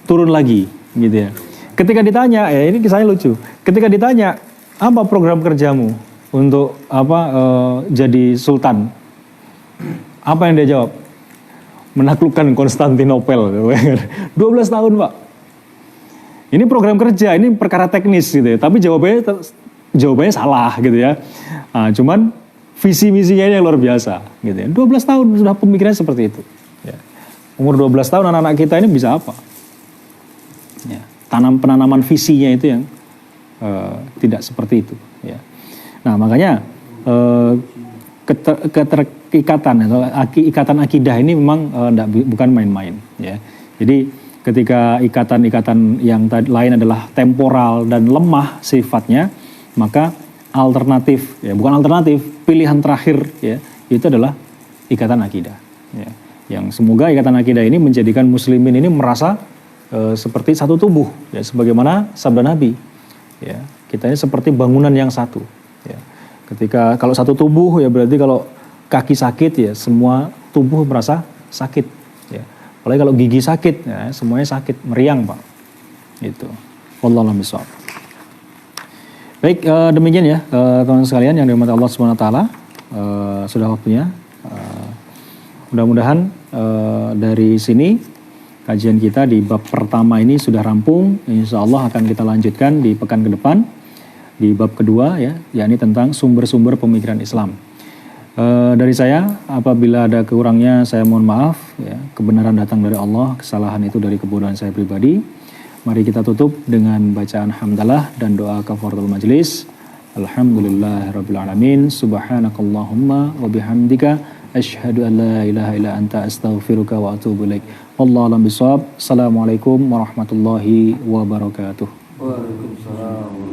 [SPEAKER 2] turun lagi, gitu ya. Ketika ditanya, ya ini kisahnya lucu. Ketika ditanya, apa program kerjamu untuk jadi sultan? Apa yang dia jawab? Menaklukkan Konstantinopel. 12 tahun, Pak. Ini program kerja, ini perkara teknis gitu ya. Tapi jawabannya salah gitu ya. Nah, cuman visi misinya ini yang luar biasa gitu ya. 12 tahun sudah pemikirannya seperti itu. Ya. Umur 12 tahun anak-anak kita ini bisa apa? Ya. penanaman visinya itu yang tidak seperti itu. Ya. Nah makanya keterikatan atau ikatan akidah ini memang bukan main-main. Ya. Jadi ketika ikatan-ikatan yang lain adalah temporal dan lemah sifatnya, maka alternatif, ya bukan alternatif, pilihan terakhir ya itu adalah ikatan akidah. Ya. Yang semoga ikatan akidah ini menjadikan muslimin ini merasa seperti satu tubuh, ya sebagaimana sabda Nabi. Ya, kita ini seperti bangunan yang satu. Ya. Ketika kalau satu tubuh ya berarti kalau kaki sakit ya semua tubuh merasa sakit. Ya. Apalagi kalau gigi sakit, ya, semuanya sakit, meriang Pak. Itu. Wallahu a'lam bishawab. Baik, demikian ya teman-teman sekalian yang dirahmati Allah Subhanahu wa taala. Sudah waktunya. Mudah-mudahan dari sini kajian kita di bab pertama ini sudah rampung. Insya Allah akan kita lanjutkan di pekan ke depan di bab kedua ya, yakni tentang sumber-sumber pemikiran Islam. Dari saya, apabila ada kekurangnya saya mohon maaf. Ya, kebenaran datang dari Allah, kesalahan itu dari kebodohan saya pribadi. Mari kita tutup dengan bacaan hamdalah dan doa kafaratul majlis. Alhamdulillahirabbil alamin. Subhanakallahumma wa bihamdika asyhadu an la ilaha illa anta astaghfiruka wa atubu ilaik. Wallahu a'lam bishawab. Assalamualaikum warahmatullahi wabarakatuh.
[SPEAKER 3] Waalaikumsalam.